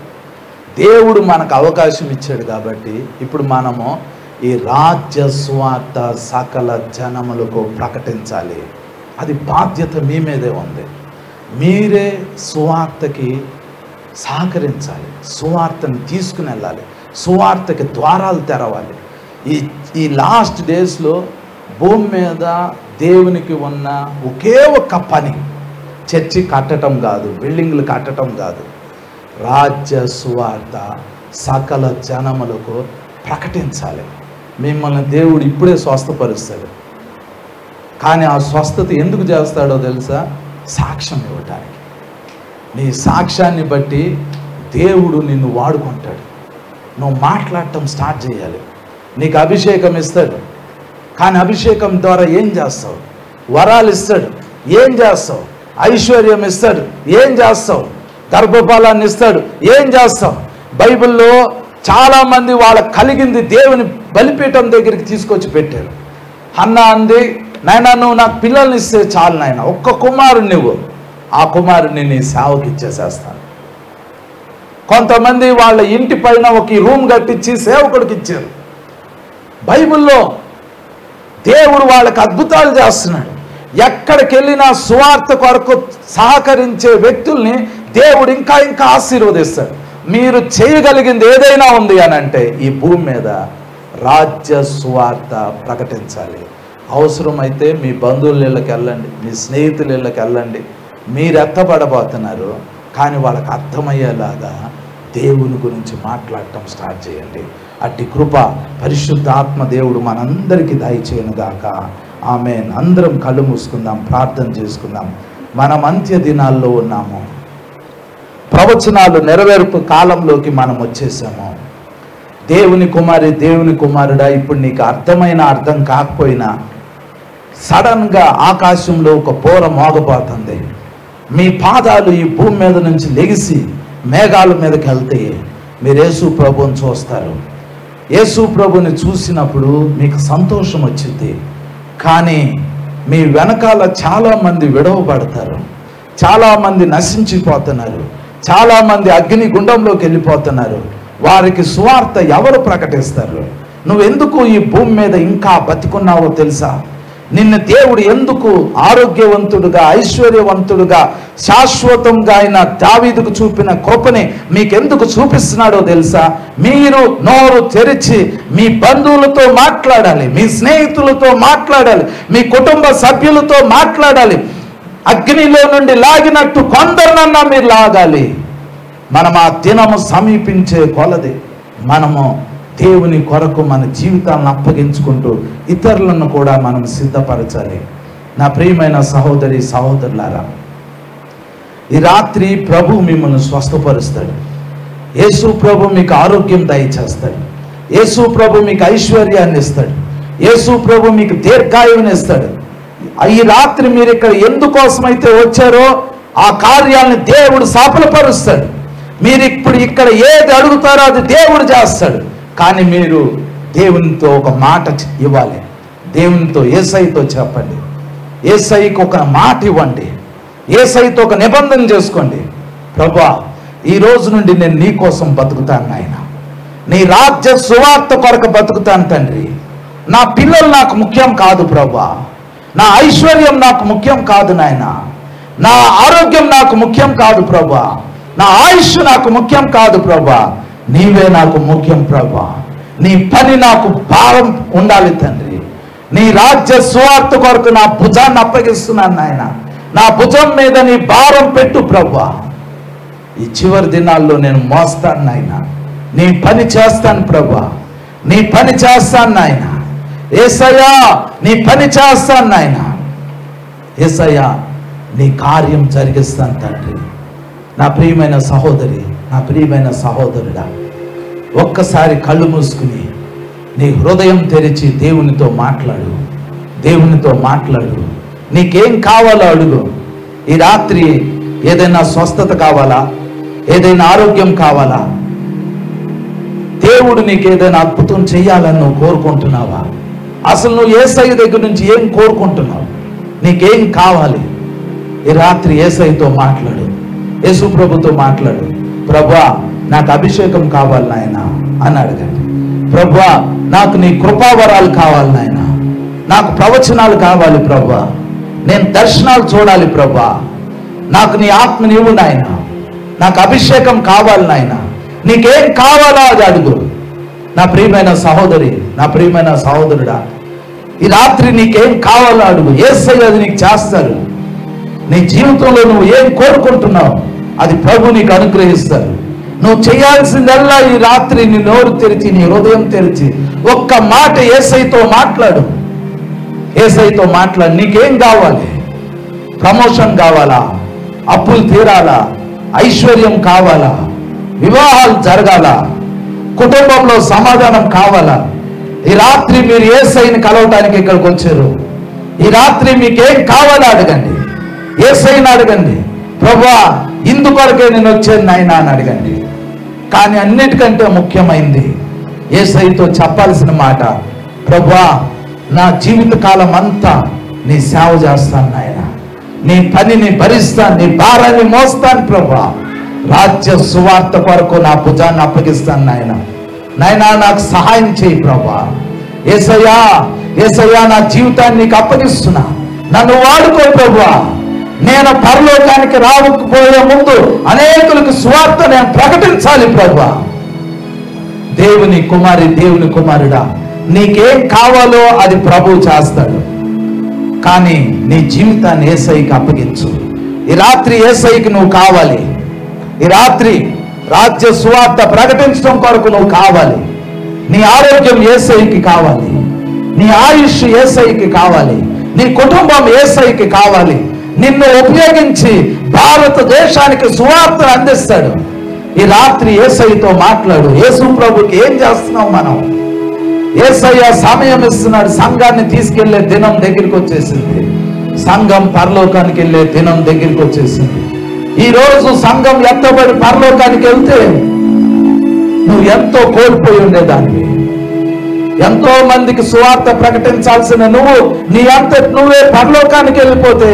దేవుడు మనకు అవకాశం ఇచ్చాడు కాబట్టి ఇప్పుడు మనము ఈ రాజ్య సువార్త సకల జనములకు ప్రకటించాలి. అది బాధ్యత మీ మీదే ఉంది. మీరే సువార్తకి సహకరించాలి, సువార్తను తీసుకుని వెళ్ళాలి, సువార్తకి ద్వారాలు తెరవాలి. ఈ లాస్ట్ డేస్లో భూమి మీద దేవునికి ఉన్న ఒకే ఒక్క పని చర్చి కట్టడం కాదు, బిల్డింగ్లు కట్టడం కాదు, రాజ్య సువార్త సకల జనములకు ప్రకటించాలి. మిమ్మల్ని దేవుడు ఇప్పుడే స్వస్థపరుస్తాడు, కానీ ఆ స్వస్థత ఎందుకు చేస్తాడో తెలుసా? సాక్ష్యం ఇవ్వటానికి. నీ సాక్ష్యాన్ని బట్టి దేవుడు నిన్ను వాడుకుంటాడు. నువ్వు మాట్లాడటం స్టార్ట్ చేయాలి. నీకు అభిషేకం ఇస్తాడు, కానీ అభిషేకం ద్వారా ఏం చేస్తావు? వరాలు ఇస్తాడు, ఏం చేస్తావు? ఐశ్వర్యం ఇస్తాడు, ఏం చేస్తావు? గర్భఫలాన్ని ఇస్తాడు, ఏం చేస్తావు? బైబిల్లో చాలామంది వాళ్ళకి కలిగింది దేవుని బలిపీఠం దగ్గరికి తీసుకొచ్చి పెట్టారు. హన్నా అంది, నాయనా నువ్వు నాకు పిల్లల్ని ఇస్తే చాలు నాయన, ఒక్క కుమారుని నువ్వు, ఆ కుమారుని నీ సేవకి ఇచ్చేసేస్తాను. కొంతమంది వాళ్ళ ఇంటి పైన ఒక రూమ్ కట్టించి సేవకుడికి ఇచ్చారు. బైబిల్లో దేవుడు వాళ్ళకి అద్భుతాలు చేస్తున్నాడు. ఎక్కడికి వెళ్ళినా సువార్త కొరకు సహకరించే వ్యక్తుల్ని దేవుడు ఇంకా ఇంకా ఆశీర్వదిస్తాడు. మీరు చేయగలిగింది ఏదైనా ఉంది అని అంటే ఈ భూమి మీద రాజ్య సువార్త ప్రకటించాలి. అవసరమైతే మీ బంధువుల ఇళ్ళకి వెళ్ళండి, మీ స్నేహితుల ఇళ్ళకి వెళ్ళండి. మీరు ఎత్తబడబోతున్నారు, కానీ వాళ్ళకి అర్థమయ్యేలాగా దేవుని గురించి మాట్లాడటం స్టార్ట్ చేయండి. అట్టి కృప పరిశుద్ధాత్మ దేవుడు మనందరికీ దయచేయనుగాక. ఆమేన్. అందరం కళ్ళు మూసుకుందాం, ప్రార్థన చేసుకుందాం. మనం అంత్య దినాల్లో ఉన్నాము, ప్రవచనాలు నెరవేర్పు కాలంలోకి మనం వచ్చేసాము. దేవుని కుమారి, దేవుని కుమారుడా, ఇప్పుడు నీకు అర్థమైన అర్థం కాకపోయినా సడన్గా ఆకాశంలో ఒక పోర మోగపోతుంది. మీ పాదాలు ఈ భూమి మీద నుంచి లెగిసి మేఘాల మీదకి వెళ్తే మీరు యేసు ప్రభువుని చూస్తారు. యేసు ప్రభుని చూసినప్పుడు మీకు సంతోషం వచ్చింది. కానీ మీ వెనకాల చాలామంది విడవబడతారు, చాలామంది నశించిపోతున్నారు, చాలామంది అగ్ని గుండంలోకి వెళ్ళిపోతున్నారు. వారికి సువార్త ఎవరు ప్రకటిస్తారు? నువ్వెందుకు ఈ భూమి మీద ఇంకా బతికున్నావో తెలుసా? నిన్ను దేవుడు ఎందుకు ఆరోగ్యవంతుడుగా, ఐశ్వర్యవంతుడుగా, శాశ్వతంగా అయిన దావీదుకు చూపిన కృపని మీకెందుకు చూపిస్తున్నాడో తెలుసా? మీరు నోరు తెరిచి మీ బంధువులతో మాట్లాడాలి, మీ స్నేహితులతో మాట్లాడాలి, మీ కుటుంబ సభ్యులతో మాట్లాడాలి. అగ్నిలో నుండి లాగినట్టు కొందరినన్నా మీరు లాగాలి. మనం ఆ దినము సమీపించే కొలది మనము దేవుని కొరకు మన జీవితాలను అప్పగించుకుంటూ ఇతరులను కూడా మనం సిద్ధపరచాలి. నా ప్రియమైన సహోదరి సహోదరులారా, ఈ రాత్రి ప్రభు మిమ్మల్ని స్వస్థపరుస్తాడు. యేసు ప్రభు మీకు ఆరోగ్యం దయచేస్తాడు. యేసు ప్రభు మీకు ఐశ్వర్యాన్ని ఇస్తాడు. యేసు ప్రభు మీకు దీర్ఘాయువుని ఇస్తాడు. ఈ రాత్రి మీరు ఇక్కడ ఎందుకోసమైతే వచ్చారో ఆ కార్యాలను దేవుడు సఫలపరుస్తాడు. మీరు ఇప్పుడు ఇక్కడ ఏది అడుగుతారో అది దేవుడు చేస్తాడు. కానీ మీరు దేవునితో ఒక మాట ఇవ్వాలి. దేవునితో, యేసయ్యతో చెప్పండి. యేసయ్యకు ఒక మాట ఇవ్వండి. యేసయ్యతో ఒక నిబంధన చేసుకోండి. ప్రభువా, ఈ రోజు నుండి నేను నీ కోసం బతుకుతాను నాయన. నీ రాజ్య సువార్త కొరకు బతుకుతాను తండ్రి. నా పిల్లలు నాకు ముఖ్యం కాదు ప్రభువా. నా ఐశ్వర్యం నాకు ముఖ్యం కాదు నాయన. నా ఆరోగ్యం నాకు ముఖ్యం కాదు ప్రభువా. నా ఆయుష్ నాకు ముఖ్యం కాదు ప్రభువా. నీవే నాకు ముఖ్యం ప్రభువా. నీ పని నాకు భారం ఉండాలి తండ్రి. నీ రాజ్య సువార్త కొరకు నా భుజాన్ని అప్పగిస్తున్నాను నాయన. నా భుజం మీద నీ భారం పెట్టు ప్రభువా. ఈ చివరి దినాల్లో నేను మోస్తాను నాయన. నీ పని చేస్తాను ప్రభువా. నీ పని చేస్తాను నాయన. యేసయ్యా, నీ పని చేస్తాను నాయన. యేసయ్యా, నీ కార్యం జరిగిస్తాను తండ్రి. నా ప్రియమైన సహోదరి, నా ప్రియమైన సహోదరుడా, ఒక్కసారి కళ్ళు మూసుకుని నీ హృదయం తెరిచి దేవునితో మాట్లాడు. దేవునితో మాట్లాడు. నీకేం కావాలో అడుగు. ఈ రాత్రి ఏదైనా స్వస్థత కావాలా? ఏదైనా ఆరోగ్యం కావాలా? దేవుడు నీకు ఏదైనా అద్భుతం చేయాలని నువ్వు కోరుకుంటున్నావా? అసలు నువ్వు యేసయ్య దగ్గర నుంచి ఏం కోరుకుంటున్నావు? నీకేం కావాలి? ఈ రాత్రి యేసయ్యతో మాట్లాడు, యేసు ప్రభుతో మాట్లాడు. ప్రభువా, నాకు అభిషేకం కావాలి నాయన అని అడగండి. ప్రభువా, నాకు నీ కృపావరాలు కావాలి నాయన, నాకు ప్రవచనాలు కావాలి ప్రభువా, నేను దర్శనాలు చూడాలి ప్రభువా, నాకు నీ ఆత్మని ఇవ్వు నాయన, నాకు అభిషేకం కావాలి నాయన. నీకేం కావాలో అది అడుగు. నా ప్రియమైన సహోదరి, నా ప్రియమైన సహోదరుడా, ఈ రాత్రి నీకేం కావాలో అడుగు. యేసయ్య అది నీకు చేస్తారు. నీ జీవితంలో నువ్వు ఏం కోరుకుంటున్నావు అది ప్రభు నీకు అనుగ్రహిస్తారు. నువ్వు చేయాల్సిందల్లా ఈ రాత్రి నీ నోరు తెరిచి, నీ హృదయం తెరిచి ఒక్క మాట యేసయ్యతో మాట్లాడు. యేసయ్యతో మాట్లాడు. నీకేం కావాలి? ప్రమోషన్ కావాలా? అప్పులు తీరాలా? ఐశ్వర్యం కావాలా? వివాహాలు జరగాల? కుటుంబంలో సమాధానం కావాలా? ఈ రాత్రి మీరు యేసయ్యని కలవటానికి ఇక్కడికి వచ్చారు. ఈ రాత్రి మీకేం కావాలో అడగండి, యేసయ్యని అడగండి. ప్రభువా, ఇందుకొరకే నేను వచ్చాను నాయనా అని అడగండి. కానీ అన్నిటికంటే ముఖ్యమైనది యేసయ్యతో చెప్పాల్సిన మాట, ప్రభువా, నా జీవిత కాలం అంతా నీ సేవ చేస్తాను నాయన, నీ పనిని భరిస్తాను, నీ భారాన్ని మోస్తాను ప్రభువా, రాజ్య సువార్త కొరకు నా భుజాన్ని అప్పగిస్తాను నాయన. నాయనా, నాకు సహాయం చేయి ప్రభువా. యేసయ్యా, యేసయ్యా, నా జీవితాన్ని నీకు అప్పగిస్తున్నా, నన్ను వాడుకో ప్రభువా. నేను పరలోకానికి రాకపోయే ముందు అనేకులకు సువార్త నేను ప్రకటించాలి ప్రభువా. దేవుని కుమారి, దేవుని కుమారుడా, నీకేం కావాలో అది ప్రభు చేస్తాడు. కానీ నీ జీవితాన్ని యేసయ్యకి అప్పగించు. ఈ రాత్రి యేసయ్యకి నువ్వు కావాలి. ఈ రాత్రి రాజ్య సువార్త ప్రకటించడం కొరకు నువ్వు కావాలి. నీ ఆరోగ్యం యేసయ్యకి కావాలి, నీ ఆయుష్ యేసయ్యకి కావాలి, నీ కుటుంబం యేసయ్యకి కావాలి. నిన్ను ఉపయోగించి భారతదేశానికి సువార్త అందిస్తాడు. ఈ రాత్రి యేసయ్యతో మాట్లాడు. యేసు ప్రభుకి ఏం చేస్తున్నాం మనం? యేసయ్య సమయం ఇస్తున్నాడు. సంఘాన్ని తీసుకెళ్లే దినం దగ్గరికి వచ్చేసింది. సంఘం పరలోకానికి వెళ్ళే దినం దగ్గరికి వచ్చేసింది. ఈ రోజు సంఘం ఎత్తబడి పరలోకానికి వెళ్తే నువ్వు ఎంతో కోల్పోయి ఉండేదాన్ని. ఎంతో మందికి సువార్త ప్రకటించాల్సిన నువ్వు నీ అంతటి నువ్వే పరలోకానికి వెళ్ళిపోతే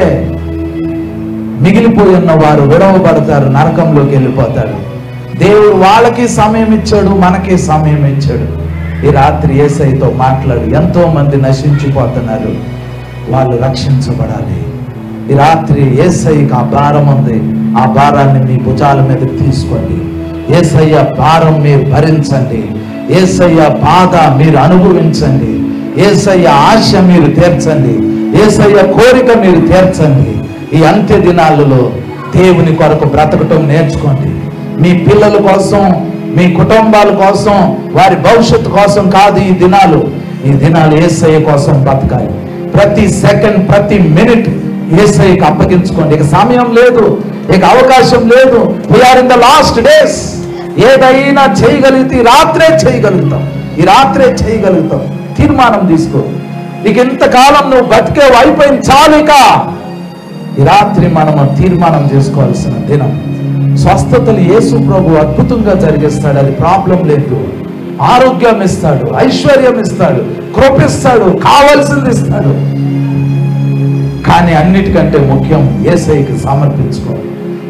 మిగిలిపోయి ఉన్న వారు విడవబడతారు, నరకంలోకి వెళ్ళిపోతారు. దేవుడు వాళ్ళకి సమయం ఇచ్చాడు, మనకి సమయం ఇచ్చాడు. ఈ రాత్రి యేసయ్యతో మాట్లాడు. ఎంతో మంది నశించిపోతున్నారు, వాళ్ళు రక్షించబడాలి. ఈ రాత్రి యేసయ్యకి ఆ భారం ఉంది. ఆ భారాన్ని మీ భుజాల మీద తీసుకోండి. యేసయ్య భారం మీరు భరించండి. యేసయ్య బాధ మీరు అనుభవించండి. యేసయ్య ఆశ మీరు తీర్చండి. యేసయ్య కోరిక మీరు తీర్చండి. ఈ అంత్య దినాలలో దేవుని కొరకు బ్రతకటం నేర్చుకోండి. మీ పిల్లల కోసం, మీ కుటుంబాల కోసం, వారి భవిష్యత్తు కోసం కాదు ఈ దినాలు. ఈ దినాలు యేసయ్య కోసం బ్రతకాలి. ప్రతి సెకండ్, ప్రతి మినిట్ యేసయ్యకి అప్పగించుకోండి. ఇక సమయం లేదు, ఇక అవకాశం లేదు. We're in the last days. ఏదైనా చేయగలిగితే ఈ రాత్రే చేయగలుగుతాం, ఈ రాత్రే చేయగలుగుతాం. తీర్మానం తీసుకో. ఇక ఇంతకాలం నువ్వు బతికేవు, అయిపోయింది, చాలు. ఇక ఈ రాత్రి మనము తీర్మానం చేసుకోవాల్సిన దినం. స్వస్థతలు యేసు ప్రభు అద్భుతంగా జరిగిస్తాడు, అది ప్రాబ్లం లేదు. ఆరోగ్యం ఇస్తాడు, ఐశ్వర్యం ఇస్తాడు, కృపిస్తాడు, కావాల్సింది ఇస్తాడు. కానీ అన్నిటికంటే ముఖ్యం యేసయ్యకి సమర్పించుకో.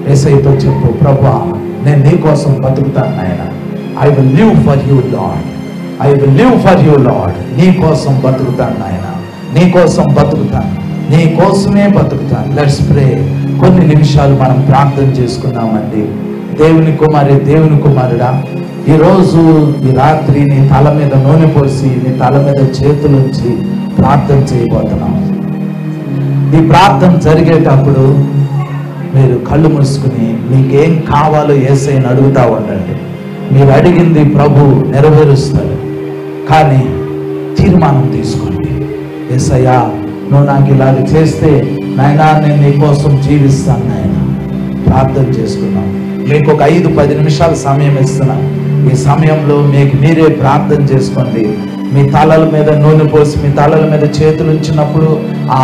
యేసయ్యతో చెప్పు, ప్రభువా, నేను నీ కోసం బతుకుతాను నాయన. I will live for you lord, I will live for you lord. నీ కోసం బతుకుతాను నాయన, నీ కోసం బతుకుతాను, నీ కోసమే బతుకుతాను. Let's pray. కొన్ని నిమిషాలు మనం ప్రార్థన చేసుకుందామండి. దేవుని కుమారి, దేవుని కుమారుడా, ఈరోజు ఈ రాత్రి నీ తల మీద నూనె పోసి, నీ తల మీద చేతులుంచి ప్రార్థన చేయబోతున్నాం. ఈ ప్రార్థన జరిగేటప్పుడు మీరు కళ్ళు మూసుకుని మీకేం కావాలో యేసయ్యని అడుగుతా ఉండండి. మీరు అడిగింది ప్రభు నెరవేరుస్తాడు. కానీ తీర్మానం తీసుకోండి. యేసయ్యా, నువ్వు నాకు ఇలాగ చేస్తే నాయనా నేను నీ కోసం జీవిస్తాను నాయన. ప్రార్థన చేసుకున్నాం. మీకు ఒక 5-10 నిమిషాల సమయం ఇస్తున్నా. ఈ సమయంలో మీకు మీరే ప్రార్థన చేసుకోండి. మీ తలల మీద నూనె పోసి, మీ తలల మీద చేతులు ఉంచినప్పుడు ఆ